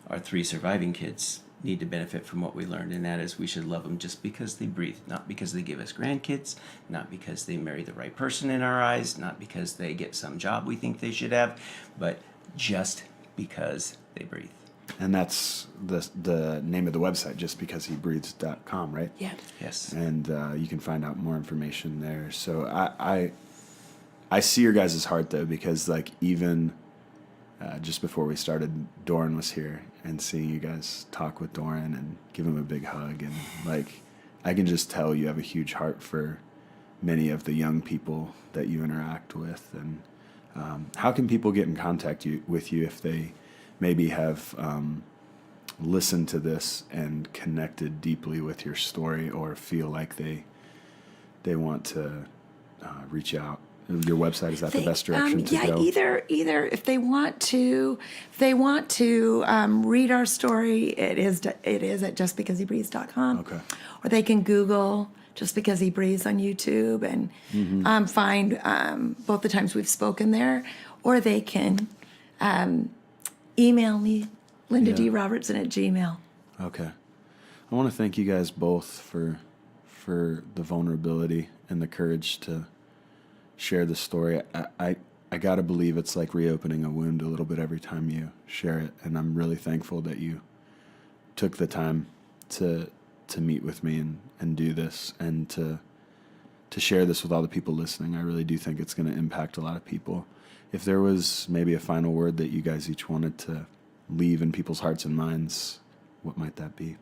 Speaker 2: our 3 surviving kids need to benefit from what we learned, and that is we should love them just because they breathe, not because they give us grandkids, not because they marry the right person in our eyes, not because they get some job we think they should have, but just because they breathe.
Speaker 1: And that's the name of the website, justbecausehebreathes.com, right?
Speaker 3: Yeah.
Speaker 2: Yes.
Speaker 1: And you can find out more information there. So I see your guys' heart, though, because like even just before we started, Doran was here, and seeing you guys talk with Doran and give him a big hug, and like I can just tell you have a huge heart for many of the young people that you interact with. And how can people get in contact with you if they maybe have listened to this and connected deeply with your story, or feel like they want to reach out Your website, is that the best direction to go?
Speaker 3: Either if they want to read our story, it is at justbecausehebreathes.com.
Speaker 1: Okay.
Speaker 3: Or they can Google Just Because He Breathes on YouTube and find both the times we've spoken there, or they can email me, LindaDRobertson@gmail.
Speaker 1: Okay. I want to thank you guys both for the vulnerability and the courage to share the story. I got to believe it's like reopening a wound a little bit every time you share it, and I'm really thankful that you took the time to meet with me and do this and to share this with all the people listening. I really do think it's going to impact a lot of people. If there was maybe a final word that you guys each wanted to leave in people's hearts and minds, what might that be?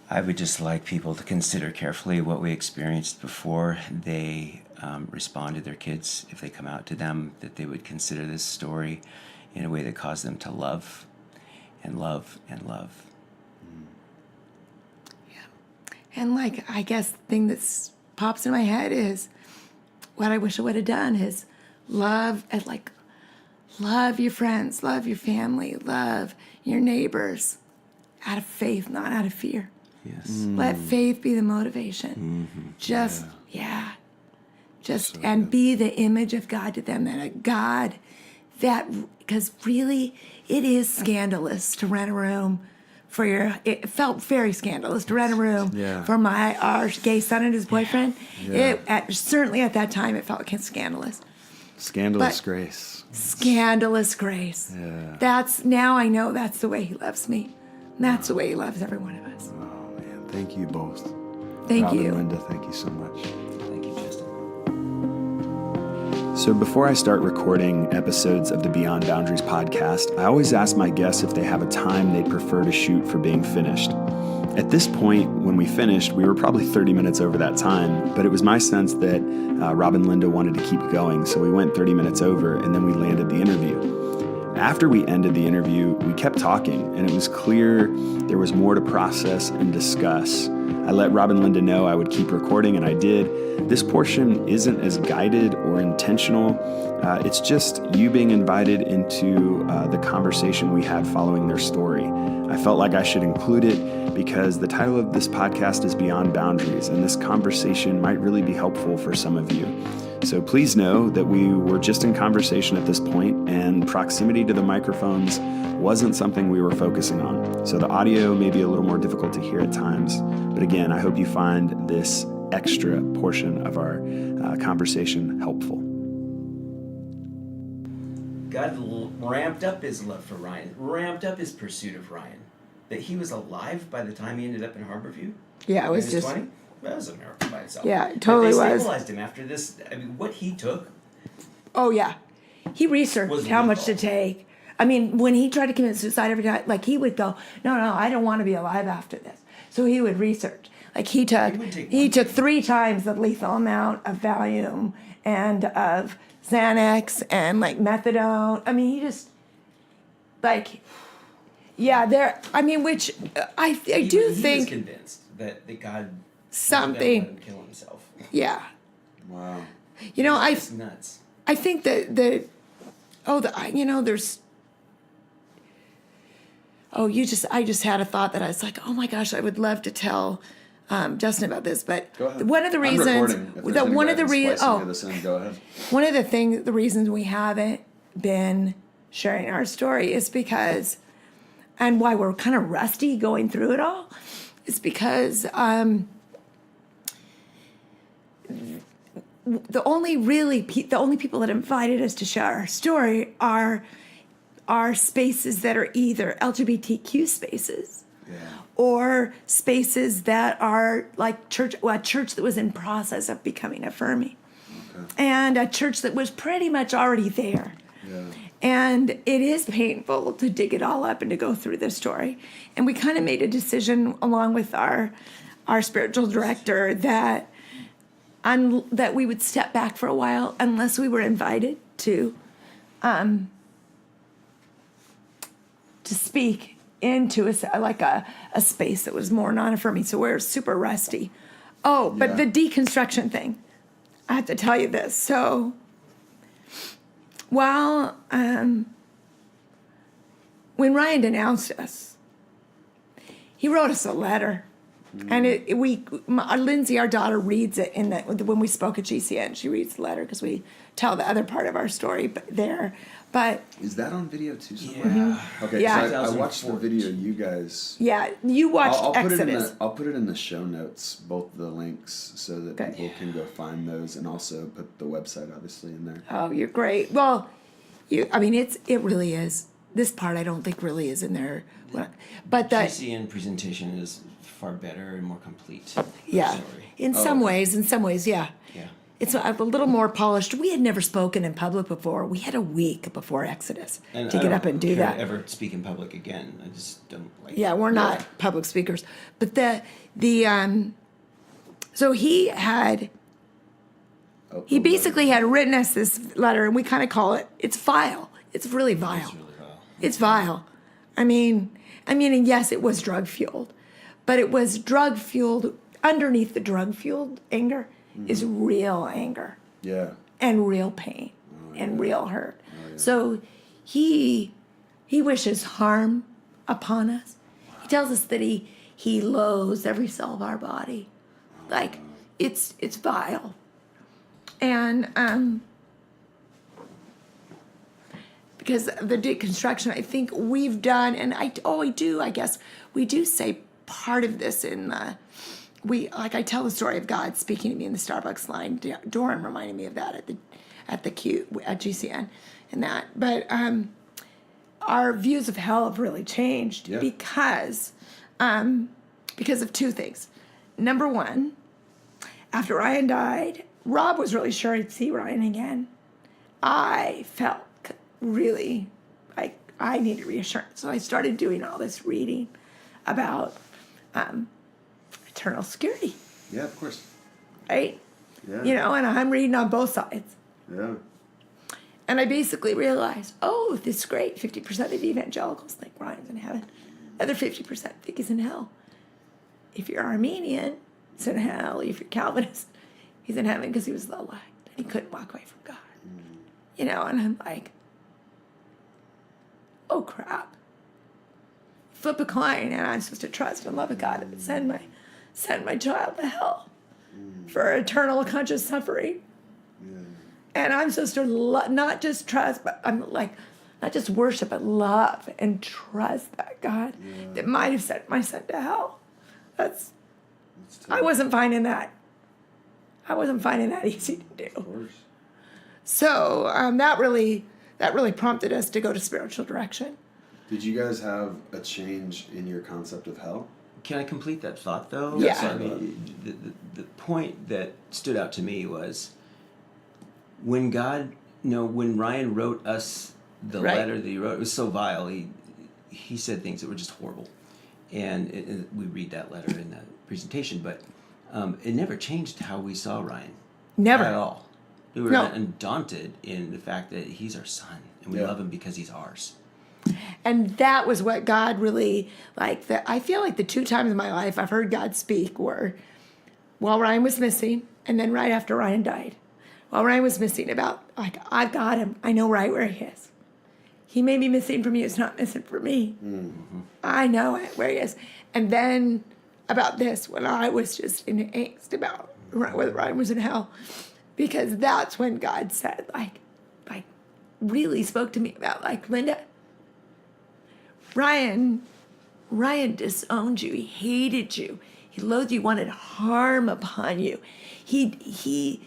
Speaker 2: I would just like people to consider carefully what we experienced before they respond to their kids. If they come out to them, that they would consider this story in a way that caused them to love and love and love.
Speaker 3: And I guess the thing that pops in my head is what I wish I would have done is love your friends, love your family, love your neighbors out of faith, not out of fear.
Speaker 2: Yes.
Speaker 3: Let faith be the motivation. And be the image of God to them, and a God because really it is scandalous to rent a room it felt very scandalous to rent a room for our gay son and his boyfriend. Certainly at that time it felt scandalous.
Speaker 1: Scandalous grace.
Speaker 3: Scandalous grace.
Speaker 1: Yeah.
Speaker 3: Now I know that's the way he loves me. And that's the way he loves every one of us.
Speaker 1: Oh man, thank you both.
Speaker 3: Thank
Speaker 1: Rob
Speaker 3: you.
Speaker 1: and Linda, thank you so much.
Speaker 2: Thank you, Justin.
Speaker 1: So before I start recording episodes of the Beyond Boundaries podcast, I always ask my guests if they have a time they'd prefer to shoot for being finished. At this point, when we finished, we were probably 30 minutes over that time, but it was my sense that Rob and Linda wanted to keep going, so we went 30 minutes over, and then we landed the interview. After we ended the interview, we kept talking, and it was clear there was more to process and discuss. I let Rob and Linda know I would keep recording, and I did. This portion isn't as guided or intentional. It's just you being invited into the conversation we had following their story. I felt like I should include it because the title of this podcast is Beyond Boundaries, and this conversation might really be helpful for some of you. So please know that we were just in conversation at this point, and proximity to the microphones wasn't something we were focusing on. So the audio may be a little more difficult to hear at times. But again, I hope you find this extra portion of our conversation helpful.
Speaker 2: God ramped up his love for Ryan, ramped up his pursuit of Ryan. That he was alive by the time he ended up in Harborview?
Speaker 3: Yeah, it was just...
Speaker 2: 20? That was a miracle by itself.
Speaker 3: Yeah, it totally was.
Speaker 2: They stabilized him after this. I mean, what he took...
Speaker 3: Oh, yeah. He researched how much to take. I mean, when he tried to commit suicide every time, he would go, no, I don't want to be alive after this. So he would research. He took 3 times the lethal amount of Valium and of Xanax and methadone. I mean, he just which I do think
Speaker 2: he was convinced that God
Speaker 3: something
Speaker 2: let him kill himself.
Speaker 3: Yeah.
Speaker 1: Wow.
Speaker 2: It's nuts.
Speaker 3: I think that there's. I just had a thought that I was like, oh my gosh, I would love to tell Justin about this, but
Speaker 1: go ahead.
Speaker 3: One of the reasons, the reasons we haven't been sharing our story is because, and why we're kind of rusty going through it all, is because the only people that invited us to share our story are spaces that are either LGBTQ spaces, or spaces that are church, a church that was in process of becoming affirming, and a church that was pretty much already there. Yeah. And it is painful to dig it all up and to go through this story. And we kind of made a decision along with our spiritual director that we would step back for a while unless we were invited to speak into a space that was more non-affirming. So we're super rusty. Oh, but the deconstruction thing. I have to tell you this. So, while when Ryan denounced us, he wrote us a letter, and Lindsay, our daughter, reads it when we spoke at GCN. She reads the letter because we tell the other part of our story there. But
Speaker 1: Is that on video too somewhere?
Speaker 2: Yeah.
Speaker 1: Okay,
Speaker 3: Yeah.
Speaker 1: so I watched the video you guys...
Speaker 3: yeah, you watched
Speaker 1: I'll put
Speaker 3: Exodus.
Speaker 1: I'll put it in the show notes, both the links, so that
Speaker 3: Okay.
Speaker 1: people can go find those, and also put the website obviously in there.
Speaker 3: Oh, you're great. Well, it really is. This part I don't think really is in there. But the
Speaker 2: GCN presentation is far better and more complete.
Speaker 3: yeah,
Speaker 2: Story.
Speaker 3: in some ways, yeah.
Speaker 2: Yeah.
Speaker 3: It's a little more polished. We had never spoken in public before. We had a week before Exodus
Speaker 2: And
Speaker 3: to
Speaker 2: I
Speaker 3: get
Speaker 2: don't
Speaker 3: up and do
Speaker 2: care
Speaker 3: that.
Speaker 2: to ever speak in public again. I just don't like.
Speaker 3: Yeah, we're not public speakers. But so he basically had written us this letter, and we kind of call it, it's vile. It's really vile.
Speaker 2: It's really well.
Speaker 3: It's vile. I mean, and yes, it was drug fueled, but it was drug fueled. Underneath the drug fueled anger is real anger
Speaker 1: Yeah.
Speaker 3: and real pain and real hurt. So he wishes harm upon us. He tells us that he loathes every cell of our body. Like it's vile. And because the deconstruction I think we've done, and I guess we do say part of this in the I tell the story of God speaking to me in the Starbucks line. Doran reminded me of that at GCN and that. But our views of hell have really changed because of two things. Number one, after Ryan died, Rob was really sure he'd see Ryan again. I felt really like I needed reassurance, so I started doing all this reading about eternal security,
Speaker 1: Yeah, of course.
Speaker 3: right?
Speaker 1: Yeah.
Speaker 3: And I'm reading on both sides.
Speaker 1: Yeah.
Speaker 3: And I basically realized, oh, this is great. 50% of evangelicals think Ryan's in heaven. Other 50% think he's in hell. If you're Armenian, he's in hell. If you're Calvinist, he's in heaven because he was the elect and he couldn't walk away from God. And I'm like, oh, crap. Flip a coin, and I'm supposed to trust and love a God and send my child to hell for eternal conscious suffering. And I'm supposed to not just trust, but I'm like, not just worship, but love and trust that God that might have sent my son to hell. I wasn't finding that. I wasn't finding that easy to do.
Speaker 1: Of course.
Speaker 3: So that really prompted us to go to spiritual direction.
Speaker 1: Did you guys have a change in your concept of hell?
Speaker 2: Can I complete that thought though?
Speaker 3: Yeah.
Speaker 2: So, I mean, the point that stood out to me was when when Ryan wrote us the letter that he wrote, it was so vile. He said things that were just horrible, and we read that letter in the presentation, but it never changed how we saw Ryan.
Speaker 3: Never
Speaker 2: at all. We were
Speaker 3: No.
Speaker 2: undaunted in the fact that he's our son, and we love him because he's ours.
Speaker 3: And that was what God really, I feel like the two times in my life I've heard God speak were while Ryan was missing, and then right after Ryan died. While Ryan was missing, about, I've got him. I know right where he is. He may be missing from you. It's not missing from me. Mm-hmm. I know where he is. And then about this, when I was just in angst about whether Ryan was in hell, because that's when God said, really spoke to me about, Linda, Ryan disowned you. He hated you. He loathed you, wanted harm upon you. He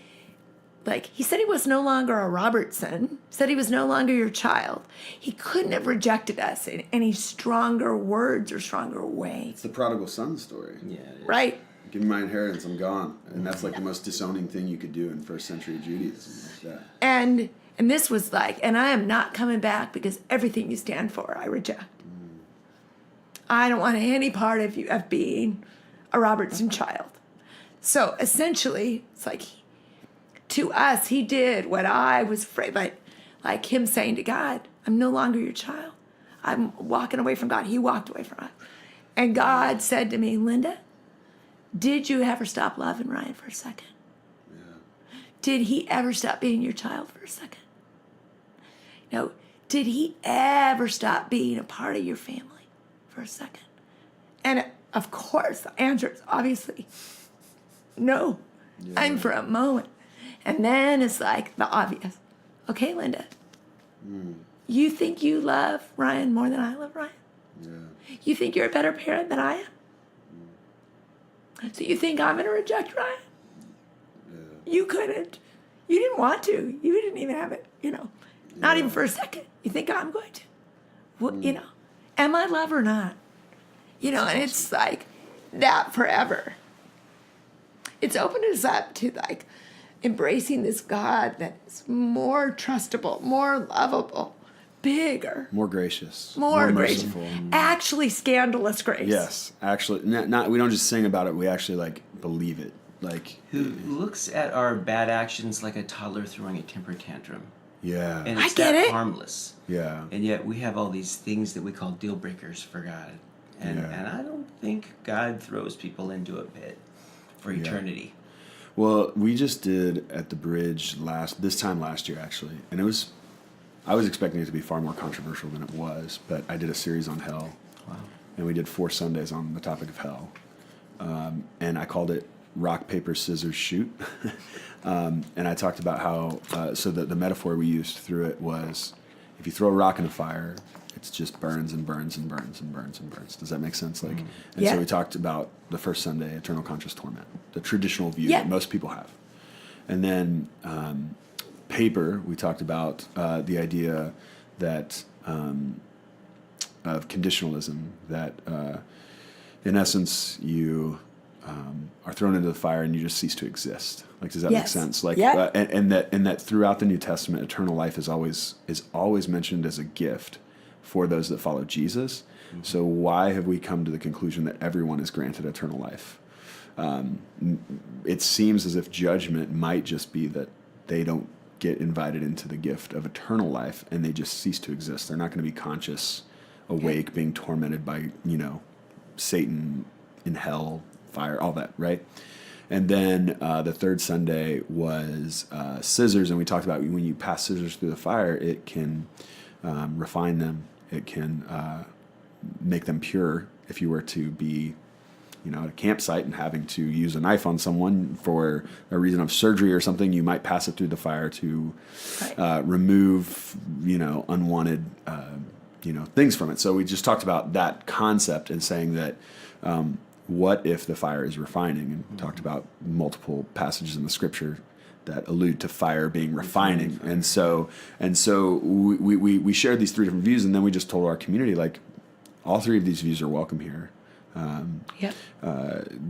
Speaker 3: said he was no longer a Robertson, said he was no longer your child. He couldn't have rejected us in any stronger words or stronger way.
Speaker 1: It's the prodigal son story.
Speaker 2: Yeah.
Speaker 3: Right?
Speaker 1: Give me my inheritance, I'm gone. And that's the most disowning thing you could do in first century Judaism. Like that.
Speaker 3: And this was and I am not coming back because everything you stand for, I reject. I don't want any part of you of being a Robertson child. So essentially, it's to us, he did what I was afraid, like him saying to God, I'm no longer your child. I'm walking away from God. He walked away from us. And God said to me, Linda, did you ever stop loving Ryan for a second?
Speaker 1: Yeah.
Speaker 3: Did he ever stop being your child for a second? No. Did he ever stop being a part of your family for a second? And of course, the answer is obviously no. Yeah. I'm for a moment. And then it's like the obvious. Okay, Linda, you think you love Ryan more than I love Ryan? Yeah. You think you're a better parent than I am? So you think I'm going to reject Ryan? Yeah. You couldn't. You didn't want to. You didn't even have it, not even for a second. You think I'm going to? Well, am I love or not? And awesome. It's like that forever. It's opened us up to like embracing this God that is more trustable, more lovable, bigger,
Speaker 1: more gracious,
Speaker 3: more merciful, actually scandalous grace.
Speaker 1: Yes, actually, not we don't just sing about it. We actually like believe it. Like
Speaker 2: who looks at our bad actions like a toddler throwing a temper tantrum.
Speaker 1: Yeah,
Speaker 2: and it's harmless.
Speaker 1: Yeah,
Speaker 2: and yet we have all these things that we call deal breakers for God, and I don't think God throws people into a pit for eternity.
Speaker 1: Well, we just did at the Bridge this time last year actually, and I was expecting it to be far more controversial than it was, but I did a series on hell. Wow. And we did 4 Sundays on the topic of hell, and I called it rock, paper, scissors, shoot. And I talked about how, so the metaphor we used through it was, if you throw a rock in a fire, it just burns and burns and burns and burns and burns. Does that make sense? Like, and so we talked about the first Sunday, eternal conscious torment, the traditional view that most people have. And then paper, we talked about the idea that of conditionalism, that in essence you are thrown into the fire and you just cease to exist. Like, does that make sense? Like, and that throughout the New Testament, eternal life is always mentioned as a gift for those that follow Jesus. Mm-hmm. So why have we come to the conclusion that everyone is granted eternal life? It seems as if judgment might just be that they don't get invited into the gift of eternal life and they just cease to exist. They're not going to be conscious, awake, being tormented by, Satan in hell, fire, all that, right? And then the third Sunday was scissors, and we talked about when you pass scissors through the fire, it can refine them. It can make them pure. If you were to be, at a campsite and having to use a knife on someone for a reason of surgery or something, you might pass it through the fire to remove, unwanted, things from it. So we just talked about that concept and saying that what if the fire is refining? And talked about multiple passages in the scripture that allude to fire being refining. And so we shared these 3 different views, and then we just told our community, like, all 3 of these views are welcome here.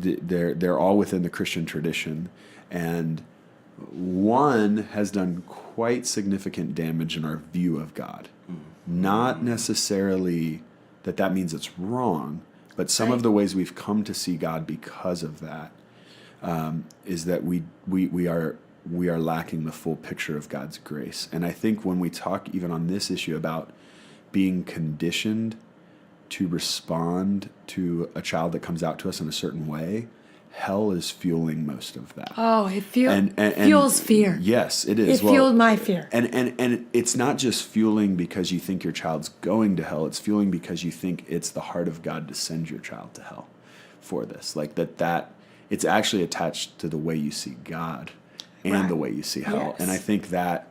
Speaker 1: They're all within the Christian tradition, and one has done quite significant damage in our view of God. Not necessarily that means it's wrong, but some of the ways we've come to see God because of that is that we are lacking the full picture of God's grace. And I think when we talk even on this issue about being conditioned to respond to a child that comes out to us in a certain way, hell is fueling most of that.
Speaker 3: Oh, it fuels fear.
Speaker 1: Yes, it is.
Speaker 3: It fueled my fear.
Speaker 1: And it's not just fueling because you think your child's going to hell. It's fueling because you think it's the heart of God to send your child to hell for this. Like that it's actually attached to the way you see God and the way you see hell. Yes. And I think that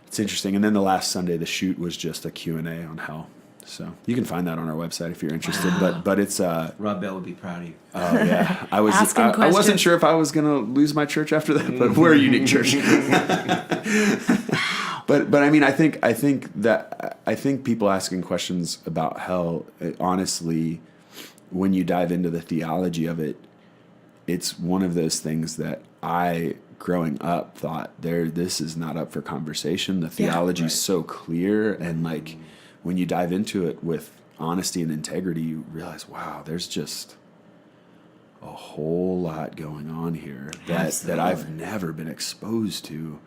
Speaker 1: it's interesting. And then the last Sunday, the shoot was just a Q&A on hell. So you can find that on our website if you're interested. Wow. But it's
Speaker 2: Rob Bell would be proud of you.
Speaker 1: Oh yeah, I wasn't sure if I was going to lose my church after that, but we're a unique church. But I mean, I think people asking questions about hell, honestly, when you dive into the theology of it, it's one of those things that I, growing up, thought this is not up for conversation. The theology is so clear, and like. When you dive into it with honesty and integrity, you realize, wow, there's just a whole lot going on here that I've never been exposed to.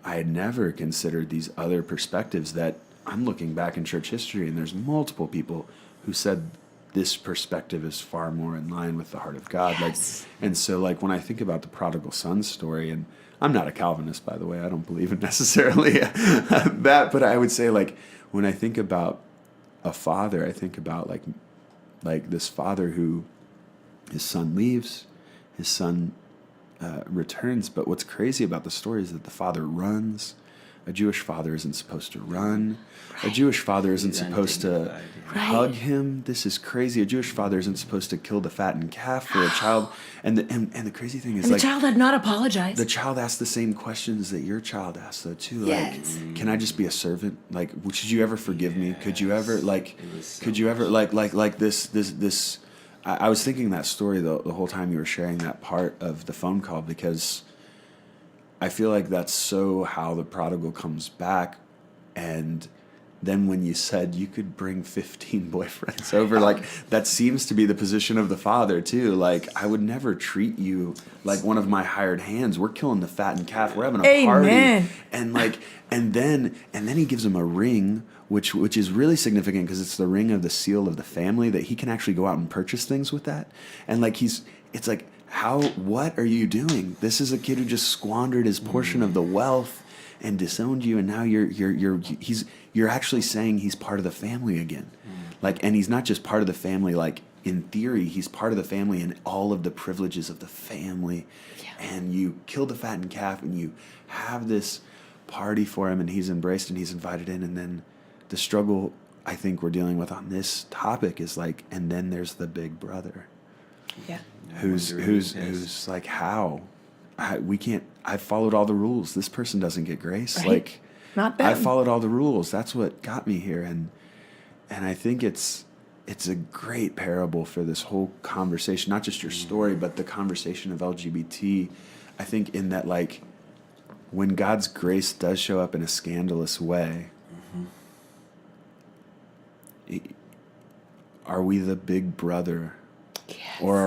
Speaker 1: I had never considered these other perspectives that I'm looking back in church history, and there's multiple people who said this perspective is far more in line with the heart of God.
Speaker 3: Yes.
Speaker 1: And so like when I think about the prodigal son story, and I'm not a Calvinist, by the way, I don't believe in necessarily that, but I would say like when I think about a father, I think about like this father who his son leaves, his son returns, but what's crazy about the story is that the father runs. A Jewish father isn't supposed to run. Right. A Jewish father isn't supposed to hug him. This is crazy. A Jewish father isn't supposed to kill the fattened calf for a child. And the crazy thing is,
Speaker 3: and the child had not apologized.
Speaker 1: The child asked the same questions that your child asked, though, too.
Speaker 3: Yes.
Speaker 1: Like, can I just be a servant? Like, should you ever forgive me? Could you ever could you ever like this? I was thinking that story the whole time you were sharing that part of the phone call, because I feel like that's so how the prodigal comes back. And then when you said you could bring 15 boyfriends over, like that seems to be the position of the father too. Like, I would never treat you like one of my hired hands. We're killing the fattened calf. We're having a party. And like, and then he gives him a ring, which is really significant because it's the ring of the seal of the family, that he can actually go out and purchase things with that. And like it's like, what are you doing? This is a kid who just squandered his portion of the wealth and disowned you, and now you're actually saying he's part of the family again. Like, and he's not just part of the family, like in theory, he's part of the family in all of the privileges of the family. Yeah. And you kill the fattened calf and you have this party for him, and he's embraced and he's invited in. And then the struggle I think we're dealing with on this topic is like, and then there's the big brother.
Speaker 3: Yeah.
Speaker 1: Who's like, how? We can't. I followed all the rules. This person doesn't get grace.
Speaker 3: Right?
Speaker 1: Like,
Speaker 3: not them.
Speaker 1: I followed all the rules. That's what got me here. And I think it's a great parable for this whole conversation, not just your story, but the conversation of LGBT. I think in that, like, when God's grace does show up in a scandalous way, are we the big brother? Yes. Or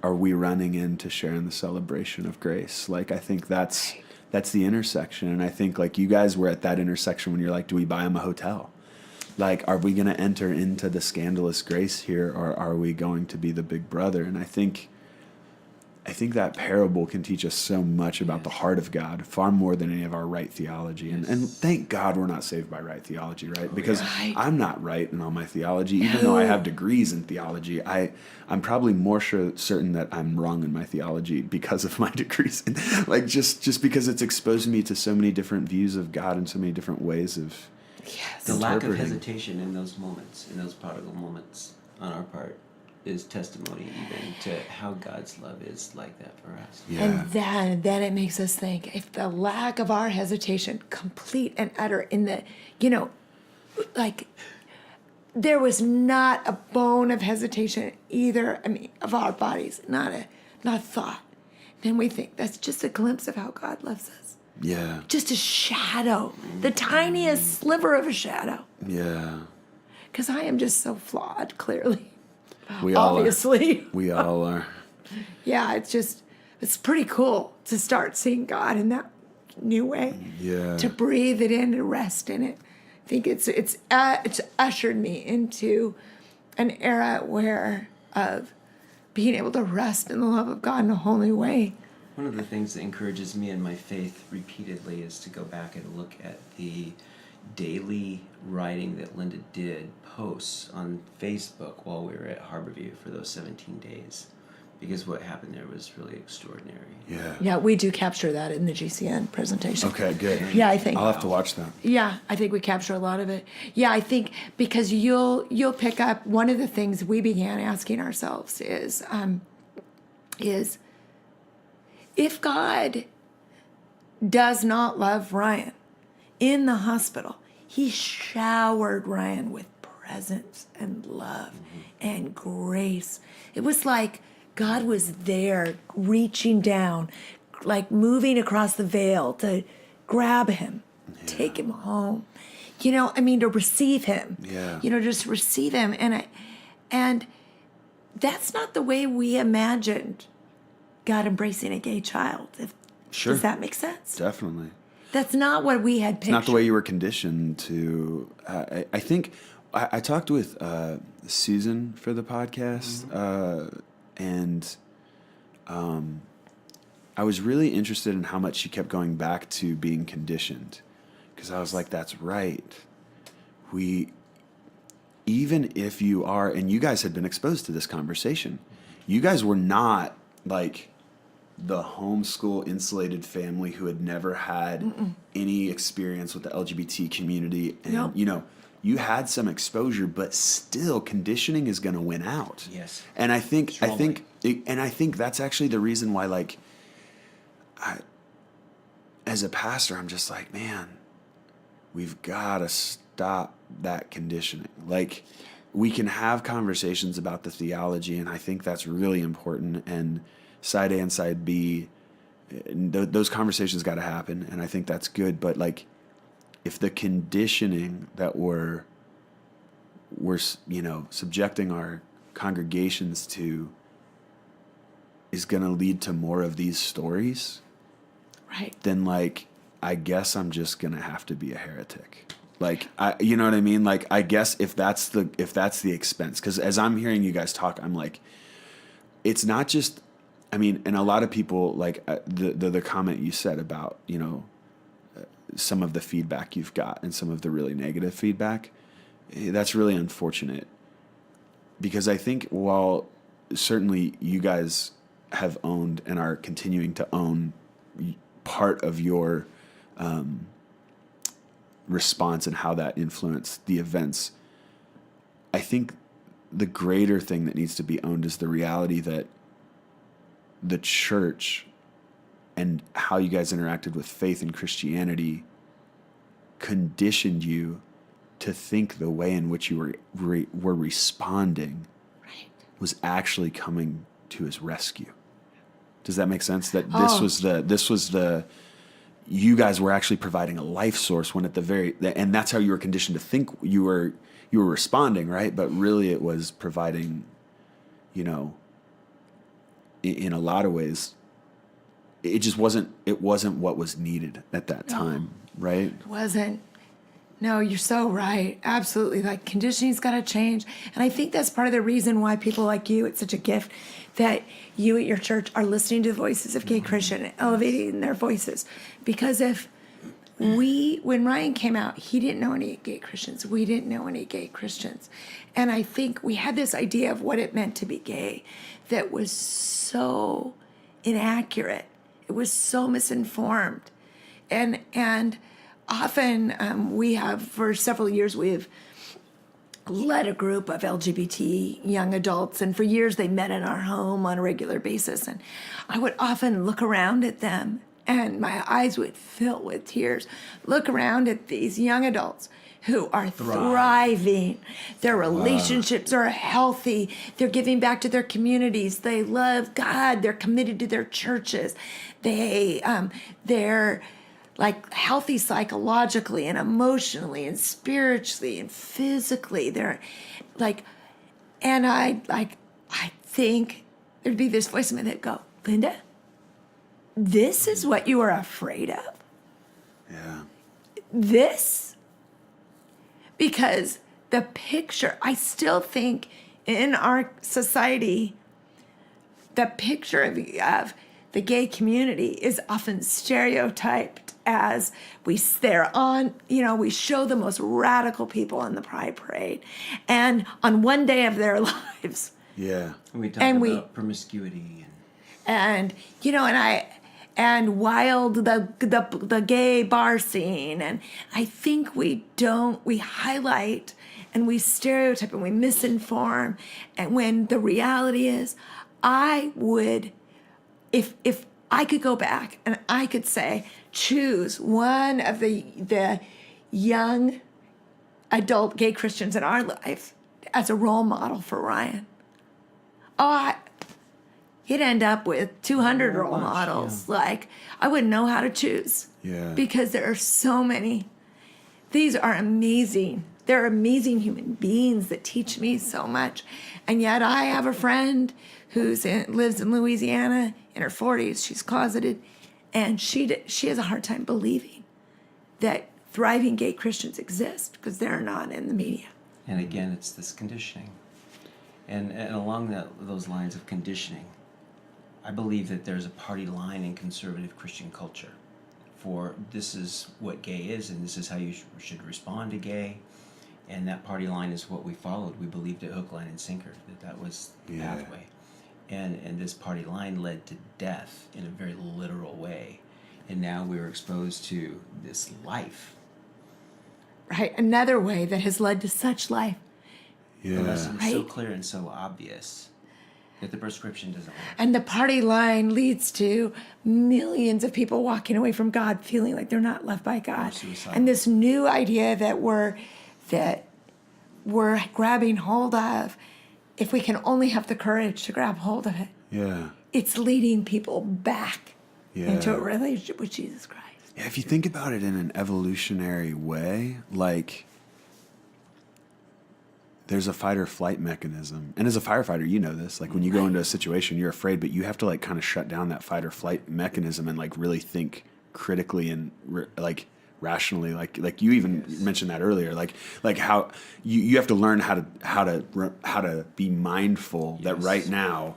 Speaker 1: are we running into sharing the celebration of grace? Like, I think that's the intersection. And I think, like, you guys were at that intersection when you're like, do we buy him a hotel? Like, are we going to enter into the scandalous grace here, or are we going to be the big brother? And I think that parable can teach us so much about the heart of God, far more than any of our right theology. And thank God we're not saved by right theology, right? Because I'm not right in all my theology. Even though I have degrees in theology, I'm probably more certain that I'm wrong in my theology because of my degrees. Like, just because it's exposed me to so many different views of God and so many different ways of
Speaker 2: the lack of hesitation in those moments, in those prodigal moments on our part, is testimony even to how God's love is like that for us.
Speaker 3: Yeah. And then it makes us think, if the lack of our hesitation, complete and utter in the, like, there was not a bone of hesitation either, of our bodies, not a thought. Then we think that's just a glimpse of how God loves us.
Speaker 1: Yeah.
Speaker 3: Just a shadow, the tiniest sliver of a shadow.
Speaker 1: Yeah.
Speaker 3: Because I am just so flawed, clearly.
Speaker 1: We all
Speaker 3: Obviously.
Speaker 1: Are. We all are.
Speaker 3: Yeah, it's pretty cool to start seeing God in that new way.
Speaker 1: Yeah.
Speaker 3: To breathe it in and rest in it. I think it's ushered me into an era of being able to rest in the love of God in a whole new way.
Speaker 2: One of the things that encourages me in my faith repeatedly is to go back and look at the daily writing that Linda did, posts on Facebook while we were at Harborview for those 17 days. Because what happened there was really extraordinary.
Speaker 1: Yeah.
Speaker 3: Yeah, we do capture that in the GCN presentation.
Speaker 1: Okay, good.
Speaker 3: Yeah, I think.
Speaker 1: I'll have to watch that.
Speaker 3: Yeah, I think we capture a lot of it. Yeah, I think because you'll pick up, one of the things we began asking ourselves is if God does not love Ryan in the hospital, he showered Ryan with presence and love and grace. It was like God was there reaching down, like moving across the veil to grab him, take him home, to receive him, just receive him. And that's not the way we imagined God embracing a gay child.
Speaker 1: Sure.
Speaker 3: Does that make sense?
Speaker 1: Definitely.
Speaker 3: That's not what we had pictured.
Speaker 1: It's not the way you were conditioned to. I think I talked with Susan for the podcast, and I was really interested in how much she kept going back to being conditioned, because I was like, that's right. Even if you are, and you guys had been exposed to this conversation, you guys were not like the homeschool insulated family who had never had any experience with the LGBT community. And, you had some exposure, but still conditioning is going to win out.
Speaker 2: Yes.
Speaker 1: And I think that's actually the reason why, like, as a pastor, I'm just like, man, we've got to stop that conditioning. Like, we can have conversations about the theology, and I think that's really important. And side A and side B, those conversations got to happen, and I think that's good. But like, if the conditioning that we're subjecting our congregations to is going to lead to more of these stories,
Speaker 3: right?
Speaker 1: Then like, I guess I'm just going to have to be a heretic. Like, you know what I mean? Like, I guess if that's the expense, because as I'm hearing you guys talk, I'm like, it's not just, I mean, and a lot of people, like the comment you said about, some of the feedback you've got and some of the really negative feedback, that's really unfortunate, because I think while certainly you guys have owned and are continuing to own part of your response and how that influenced the events, I think the greater thing that needs to be owned is the reality that the church and how you guys interacted with faith and Christianity conditioned you to think the way in which you were responding was actually coming to his rescue. Does that make sense? That this was the you guys were actually providing a life source, when and that's how you were conditioned to think you were responding, right? But really it was providing, in a lot of ways, it wasn't what was needed at that time, right?
Speaker 3: It wasn't. No, you're so right. Absolutely. Like, conditioning's got to change. And I think that's part of the reason why people like you, it's such a gift that you at your church are listening to the voices of gay Christian and elevating their voices. Because when Ryan came out, he didn't know any gay Christians. We didn't know any gay Christians. And I think we had this idea of what it meant to be gay that was so inaccurate. It was so misinformed. And often we have, for several years, we've led a group of LGBT young adults, and for years they met in our home on a regular basis. And I would often look around at them, and my eyes would fill with tears. Look around at these young adults who are thriving. Their relationships are healthy. They're giving back to their communities. They love God. They're committed to their churches. They're like healthy psychologically and emotionally and spiritually and physically. They're like, and I think there'd be this voice in me that'd go, Linda, this is what you are afraid of?
Speaker 1: Yeah.
Speaker 3: This? Because the picture, I still think in our society, the picture of the gay community is often stereotyped as we show the most radical people on the Pride Parade, and on one day of their lives.
Speaker 1: Yeah.
Speaker 2: We talk about promiscuity
Speaker 3: and wild the gay bar scene, and I think we highlight and we stereotype and we misinform, and when the reality is, I would, if I could go back and I could say, choose one of the young adult gay Christians in our life as a role model for Ryan, he'd end up with 200 role models. Yeah. Like, I wouldn't know how to choose.
Speaker 1: Yeah.
Speaker 3: Because there are so many. These are amazing. They're amazing human beings that teach me so much. And yet I have a friend who lives in Louisiana in her 40s. She's closeted. And she has a hard time believing that thriving gay Christians exist because they're not in the media.
Speaker 2: And again, it's this conditioning. And along those lines of conditioning, I believe that there's a party line in conservative Christian culture for this is what gay is and this is how you should respond to gay. And that party line is what we followed. We believed it hook, line, and sinker, that was the pathway. And this party line led to death in a very literal way. And now we're exposed to this life.
Speaker 3: Right, another way that has led to such life.
Speaker 2: The lesson is so clear and so obvious that the prescription doesn't work.
Speaker 3: And the party line leads to millions of people walking away from God feeling like they're not loved by God. And this new idea that we're grabbing hold of, if we can only have the courage to grab hold of it, it's leading people back into a relationship with Jesus Christ.
Speaker 1: Yeah, if you think about it in an evolutionary way, like there's a fight or flight mechanism. And as a firefighter, you know this. Like when you go into a situation, you're afraid, but you have to like kind of shut down that fight or flight mechanism and like really think critically and like rationally. Like you even mentioned that earlier. Like how you have to learn how to be mindful that right now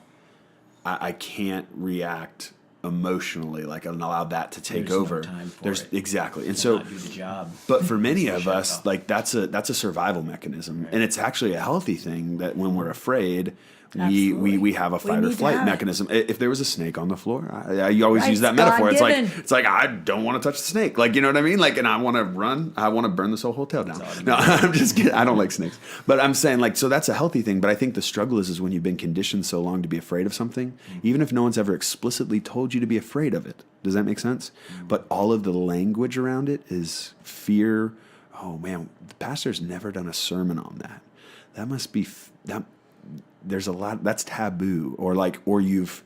Speaker 1: I can't react emotionally, like, and allow that to take over.
Speaker 2: No time for it.
Speaker 1: Exactly, and
Speaker 2: so
Speaker 1: so.
Speaker 2: Do the job.
Speaker 1: But for many of us, like that's a survival mechanism, and it's actually a healthy thing that when we're afraid, we have a fight or flight mechanism. If there was a snake on the floor, you always use that metaphor. It's like I don't want to touch the snake, like, you know what I mean, like, and I want to run, I want to burn this whole hotel down. No, I'm just kidding. I don't like snakes, but I'm saying, like, so that's a healthy thing. But I think the struggle is when you've been conditioned so long to be afraid of something, even if no one's ever explicitly told you to be afraid of it. Does that make sense? But all of the language around it is fear. Oh man, the pastor's never done a sermon on that. That must be that. There's a lot that's taboo, or you've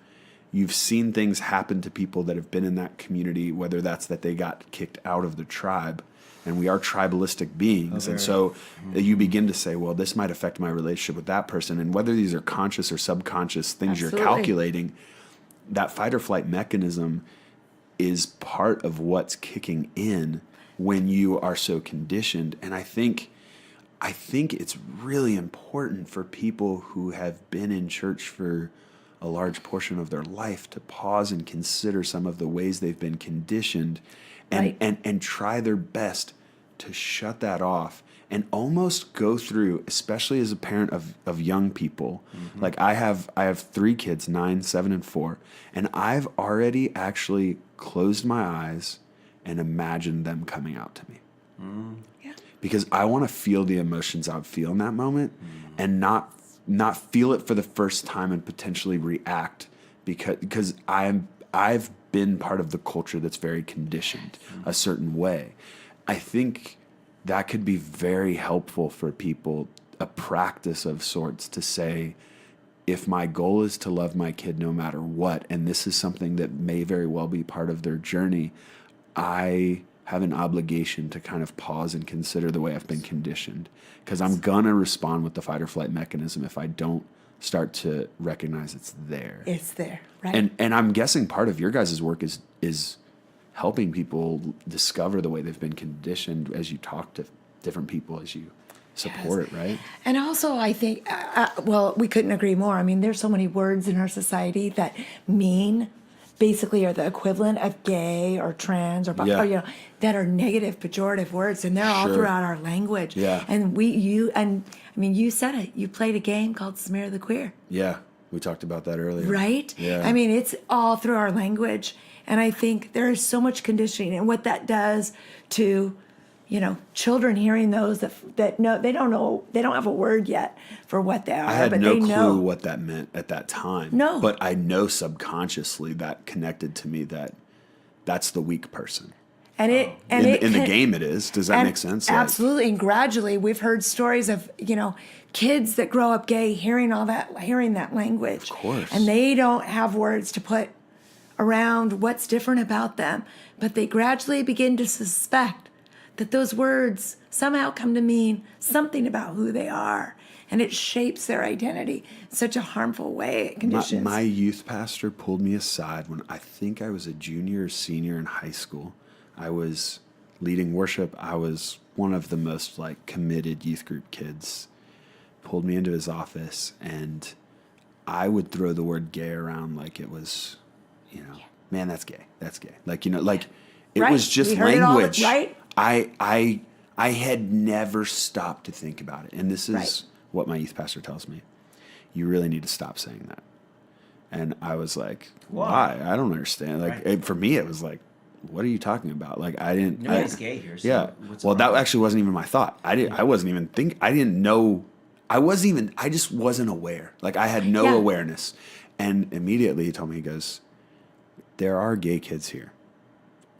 Speaker 1: seen things happen to people that have been in that community, whether that's that they got kicked out of the tribe, and we are tribalistic beings. And so you begin to say, well, this might affect my relationship with that person. And whether these are conscious or subconscious things you're calculating, that fight or flight mechanism is part of what's kicking in when you are so conditioned. And I think it's really important for people who have been in church for a large portion of their life to pause and consider some of the ways they've been conditioned and try their best to shut that off and almost go through, especially as a parent of young people. Like I have 3 kids, 9, 7, and 4, and I've already actually closed my eyes and imagined them coming out to me. Because I want to feel the emotions I would feel in that moment and not feel it for the first time and potentially react because I've been part of the culture that's very conditioned a certain way. I think that could be very helpful for people, a practice of sorts to say, if my goal is to love my kid no matter what, and this is something that may very well be part of their journey, I have an obligation to kind of pause and consider the way I've been conditioned, because I'm gonna respond with the fight or flight mechanism if I don't start to recognize it's there.
Speaker 3: It's there, right?
Speaker 1: And I'm guessing part of your guys' work is helping people discover the way they've been conditioned as you talk to different people, as you support it, right?
Speaker 3: And also, I think, well, we couldn't agree more. I mean, there's so many words in our society that basically are the equivalent of gay or trans or that are negative, pejorative words, and they're all throughout our language.
Speaker 1: Yeah.
Speaker 3: And you said it. You played a game called Smear the Queer.
Speaker 1: Yeah, we talked about that earlier.
Speaker 3: Right?
Speaker 1: Yeah.
Speaker 3: I mean, it's all through our language, and I think there is so much conditioning, and what that does to, children hearing those that know they don't have a word yet for what they are.
Speaker 1: I had
Speaker 3: but
Speaker 1: no
Speaker 3: they
Speaker 1: clue
Speaker 3: know
Speaker 1: what that meant at that time.
Speaker 3: No.
Speaker 1: But I know subconsciously that connected to me that that's the weak person.
Speaker 3: And
Speaker 1: in the game it is. Does that make sense?
Speaker 3: Absolutely. And gradually we've heard stories of, kids that grow up gay hearing that language.
Speaker 1: Of course.
Speaker 3: And they don't have words to put around what's different about them. But they gradually begin to suspect that those words somehow come to mean something about who they are. And it shapes their identity in such a harmful way. It conditions.
Speaker 1: My youth pastor pulled me aside when I think I was a junior or senior in high school. I was leading worship. I was one of the most committed youth group kids pulled me into his office, and I would throw the word gay around like it was, man, that's gay. That's gay. Like, like it
Speaker 3: Right.
Speaker 1: was just
Speaker 3: We heard it all,
Speaker 1: language.
Speaker 3: right?
Speaker 1: I had never stopped to think about it. And this is
Speaker 3: Right.
Speaker 1: what my youth pastor tells me. You really need to stop saying that. And I was like, why? I don't understand. Like, for me, it was like, what are you talking about? Like, I didn't.
Speaker 2: Nobody's gay here. So
Speaker 1: Yeah.
Speaker 2: what's the
Speaker 1: Well, that
Speaker 2: problem?
Speaker 1: actually wasn't even my thought. I wasn't even I didn't know. I just wasn't aware. Like, I had no awareness. And immediately he told me, he goes, there are gay kids here.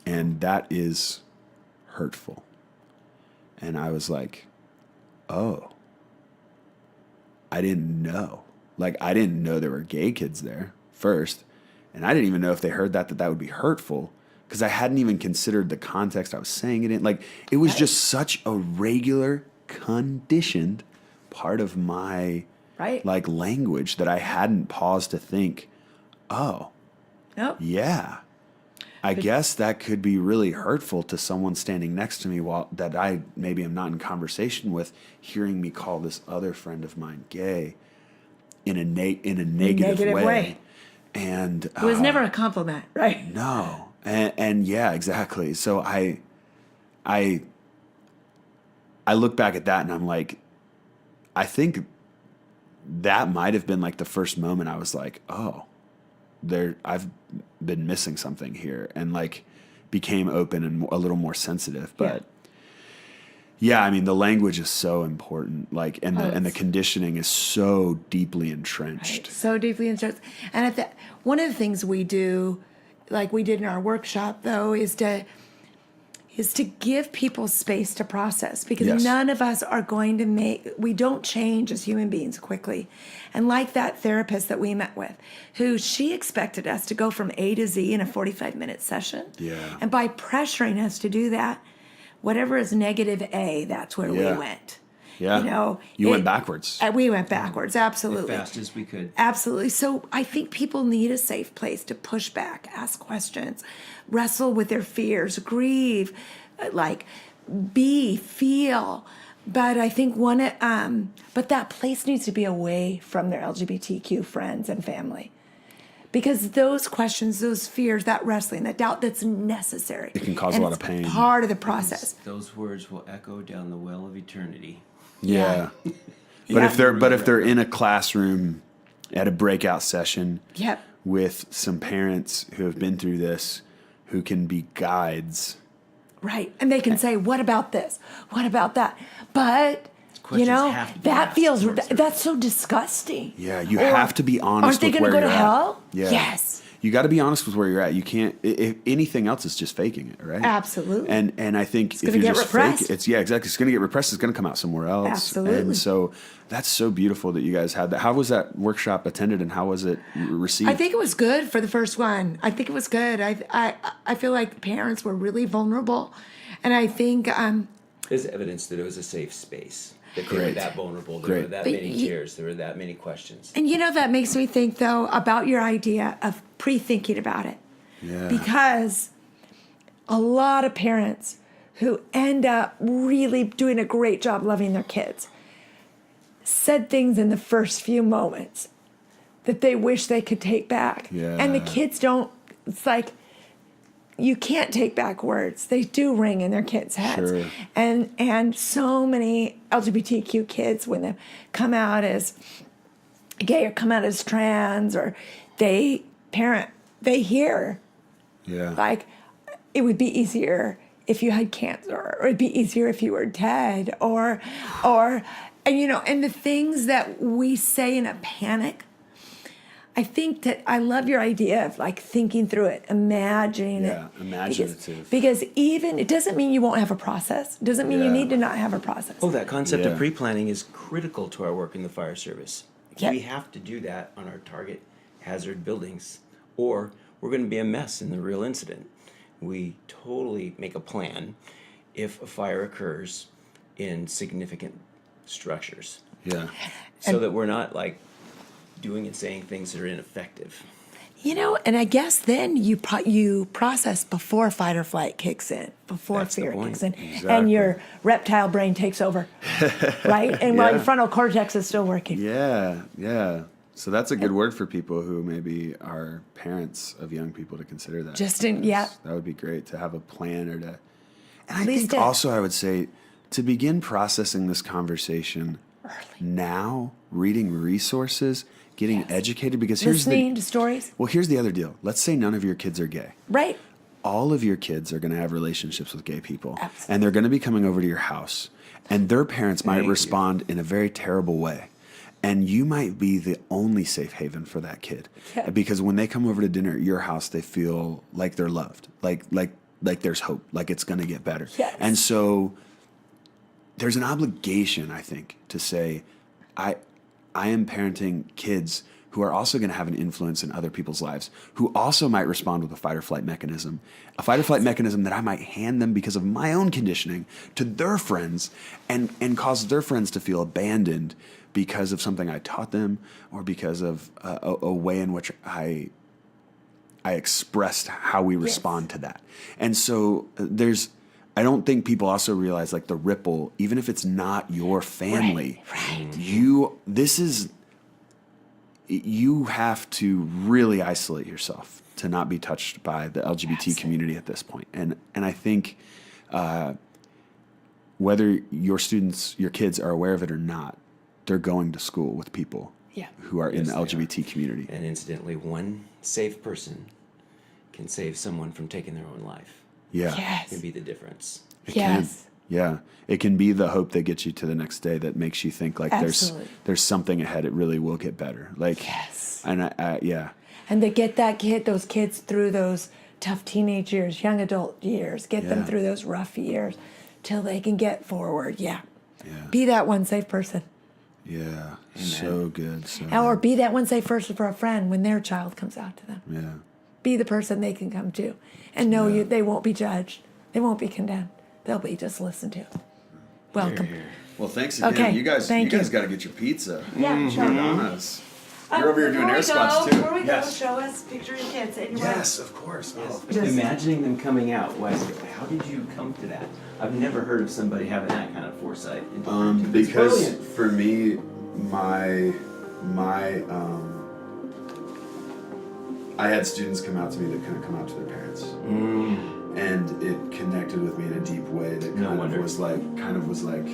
Speaker 1: And that is hurtful. And I was like, oh, I didn't know. Like, I didn't know there were gay kids there first. And I didn't even know if they heard that would be hurtful, because I hadn't even considered the context I was saying it in. Like, it was just such a regular, conditioned part of my like language that I hadn't paused to think, oh, yeah, I guess that could be really hurtful to someone standing next to me that I maybe am not in conversation with, hearing me call this other friend of mine gay in a negative way. And
Speaker 3: It was never a compliment, right?
Speaker 1: No. And yeah, exactly. So I look back at that and I'm like, I think that might have been like the first moment I was like, oh, I've been missing something here, and like became open and a little more sensitive. But yeah, I mean, the language is so important, like, and the conditioning is so deeply entrenched.
Speaker 3: Right. So deeply entrenched. And one of the things we do, like we did in our workshop, though, is to give people space to process, because none of us are going to we don't change as human beings quickly. And like that therapist that we met with, who she expected us to go from A to Z in a 45-minute session.
Speaker 1: Yeah.
Speaker 3: And by pressuring us to do that, whatever is negative A, that's where we went.
Speaker 1: Yeah. You went backwards.
Speaker 3: We went backwards, absolutely.
Speaker 2: As fast as we could.
Speaker 3: Absolutely. So I think people need a safe place to push back, ask questions, wrestle with their fears, grieve, like feel. But I think but that place needs to be away from their LGBTQ friends and family. Because those questions, those fears, that wrestling, that doubt, that's necessary.
Speaker 1: It can cause a lot of pain.
Speaker 3: Part of the process.
Speaker 2: Those words will echo down the well of eternity.
Speaker 1: Yeah. But if they're in a classroom at a breakout session with some parents who have been through this, who can be guides.
Speaker 3: Right. And they can say, what about this? What about that? But that's so disgusting.
Speaker 1: Yeah, you have to be honest.
Speaker 3: Aren't they
Speaker 1: going to
Speaker 3: go to hell?
Speaker 1: Yeah.
Speaker 3: Yes.
Speaker 1: You got to be honest with where you're at. You can't. If anything else is just faking it, right?
Speaker 3: Absolutely.
Speaker 1: And I think
Speaker 3: if you just repressed.
Speaker 1: fake, exactly. It's going to get repressed. It's going to come out somewhere else.
Speaker 3: Absolutely.
Speaker 1: And so that's so beautiful that you guys had that. How was that workshop attended, and how was it received?
Speaker 3: I think it was good for the first one. I think it was good. I feel like the parents were really vulnerable, and I think
Speaker 2: there's evidence that it was a safe space. That they were that vulnerable. There were that many tears. There were that many questions.
Speaker 3: And that makes me think, though, about your idea of pre-thinking about it.
Speaker 1: Yeah.
Speaker 3: Because a lot of parents who end up really doing a great job loving their kids said things in the first few moments that they wish they could take back.
Speaker 1: Yeah.
Speaker 3: And the kids don't, it's like, you can't take back words. They do ring in their kids' heads.
Speaker 1: Sure.
Speaker 3: And so many LGBTQ kids, when they come out as gay or come out as trans, or they hear like, it would be easier if you had cancer, or it'd be easier if you were dead, or and the things that we say in a panic. I think that I love your idea of like thinking through it, imagining it.
Speaker 1: Yeah, imaginative.
Speaker 3: Because even, it doesn't mean you won't have a process. It doesn't mean you need to not have a process.
Speaker 2: Oh, that concept of pre-planning is critical to our work in the fire service.
Speaker 3: Yep.
Speaker 2: We have to do that on our target hazard buildings, or we're going to be a mess in the real incident. We totally make a plan if a fire occurs in significant structures.
Speaker 1: Yeah.
Speaker 2: So that we're not like doing and saying things that are ineffective.
Speaker 3: And I guess then you process before fight or flight kicks in, before
Speaker 2: That's the
Speaker 3: fear
Speaker 2: point.
Speaker 3: kicks in,
Speaker 1: Exactly.
Speaker 3: and your reptile brain takes over, right? And while
Speaker 1: Yeah.
Speaker 3: your frontal cortex is still working.
Speaker 1: Yeah, yeah. So that's a good word for people who maybe are parents of young people to consider that.
Speaker 3: Yeah.
Speaker 1: That would be great to have a plan or to. And I
Speaker 3: At least
Speaker 1: think also I would say to begin processing this conversation now, reading resources, getting educated, because
Speaker 3: Listening to stories,
Speaker 1: here's the other deal. Let's say none of your kids are gay.
Speaker 3: right?
Speaker 1: All of your kids are going to have relationships with gay people.
Speaker 3: Absolutely.
Speaker 1: And they're going to be coming over to your house. And their parents might respond in a very terrible way. And you might be the only safe haven for that kid.
Speaker 3: Yeah.
Speaker 1: Because when they come over to dinner at your house, they feel like they're loved. Like there's hope. Like it's going to get better.
Speaker 3: Yes.
Speaker 1: And so there's an obligation, I think, to say, I am parenting kids who are also going to have an influence in other people's lives, who also might respond with a fight or flight mechanism, that I might hand them because of my own conditioning to their friends and cause their friends to feel abandoned because of something I taught them or because of a way in which I expressed how we respond to that. And so I don't think people also realize like the ripple, even if it's not your family,
Speaker 3: Right.
Speaker 1: you have to really isolate yourself to not be touched by the LGBT community at this point. And I think whether your kids are aware of it or not, they're going to school with people who are in the LGBT community.
Speaker 2: And incidentally, one safe person can save someone from taking their own life.
Speaker 1: Yeah.
Speaker 3: Yes.
Speaker 2: Can be the difference.
Speaker 1: It
Speaker 3: Yes.
Speaker 1: can. Yeah. It can be the hope that gets you to the next day, that makes you think like
Speaker 3: Absolutely.
Speaker 1: there's something ahead. It really will get better. Like,
Speaker 3: Yes.
Speaker 1: and yeah.
Speaker 3: And to get those kids through those tough teenage years, young adult years, get them
Speaker 1: Yeah.
Speaker 3: through those rough years till they can get forward. Yeah.
Speaker 1: Yeah.
Speaker 3: Be that one safe person.
Speaker 1: Yeah. So good. So
Speaker 3: Or
Speaker 1: good.
Speaker 3: be that one safe person for a friend when their child comes out to them.
Speaker 1: Yeah.
Speaker 3: Be the person they can come to and know they won't be judged. They won't be condemned. They'll be just listened to. Welcome.
Speaker 1: Well, thanks again.
Speaker 3: Okay,
Speaker 1: You guys
Speaker 3: thank you.
Speaker 1: got to get your pizza.
Speaker 3: Yeah, sure.
Speaker 1: On us. You're over here doing air spots too.
Speaker 3: Before we
Speaker 2: Yes.
Speaker 3: go, show us picture your kids at your
Speaker 1: Yes, of course. Oh.
Speaker 2: Imagining them coming out. How did you come to that? I've never heard of somebody having that kind of foresight. Into parenting. It's
Speaker 1: Because
Speaker 2: brilliant.
Speaker 1: for me, I had students come out to me that couldn't come out to their parents, and it connected with me in a deep way that kind of was like,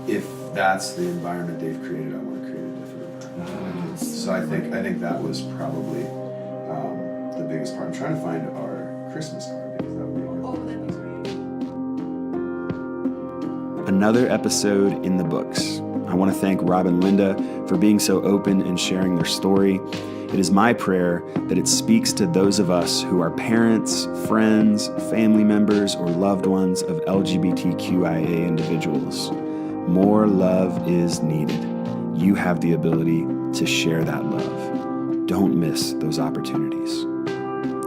Speaker 1: if that's the environment they've created, I want to create a different environment. So I think that was probably the biggest part. I'm trying to find our Christmas card because that would be awesome.
Speaker 3: Oh, that'd be great.
Speaker 1: Another episode in the books. I want to thank Rob and Linda for being so open and sharing their story. It is my prayer that it speaks to those of us who are parents, friends, family members, or loved ones of LGBTQIA individuals. More love is needed. You have the ability to share that love. Don't miss those opportunities.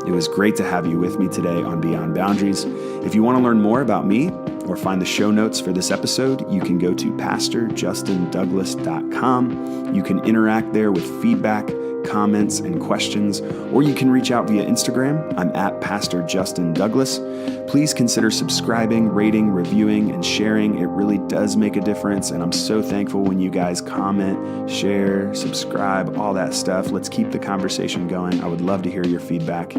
Speaker 1: It was great to have you with me today on Beyond Boundaries. If you want to learn more about me or find the show notes for this episode, you can go to pastorjustindouglas.com. You can interact there with feedback, comments, and questions, or you can reach out via Instagram. I'm at Pastor Justin Douglas. Please consider subscribing, rating, reviewing, and sharing. It really does make a difference, and I'm so thankful when you guys comment, share, subscribe, all that stuff. Let's keep the conversation going. I would love to hear your feedback.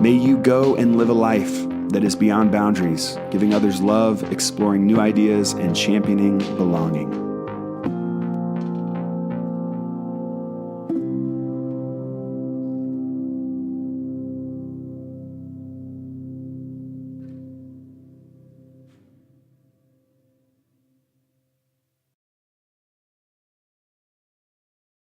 Speaker 1: May you go and live a life that is beyond boundaries, giving others love, exploring new ideas, and championing belonging.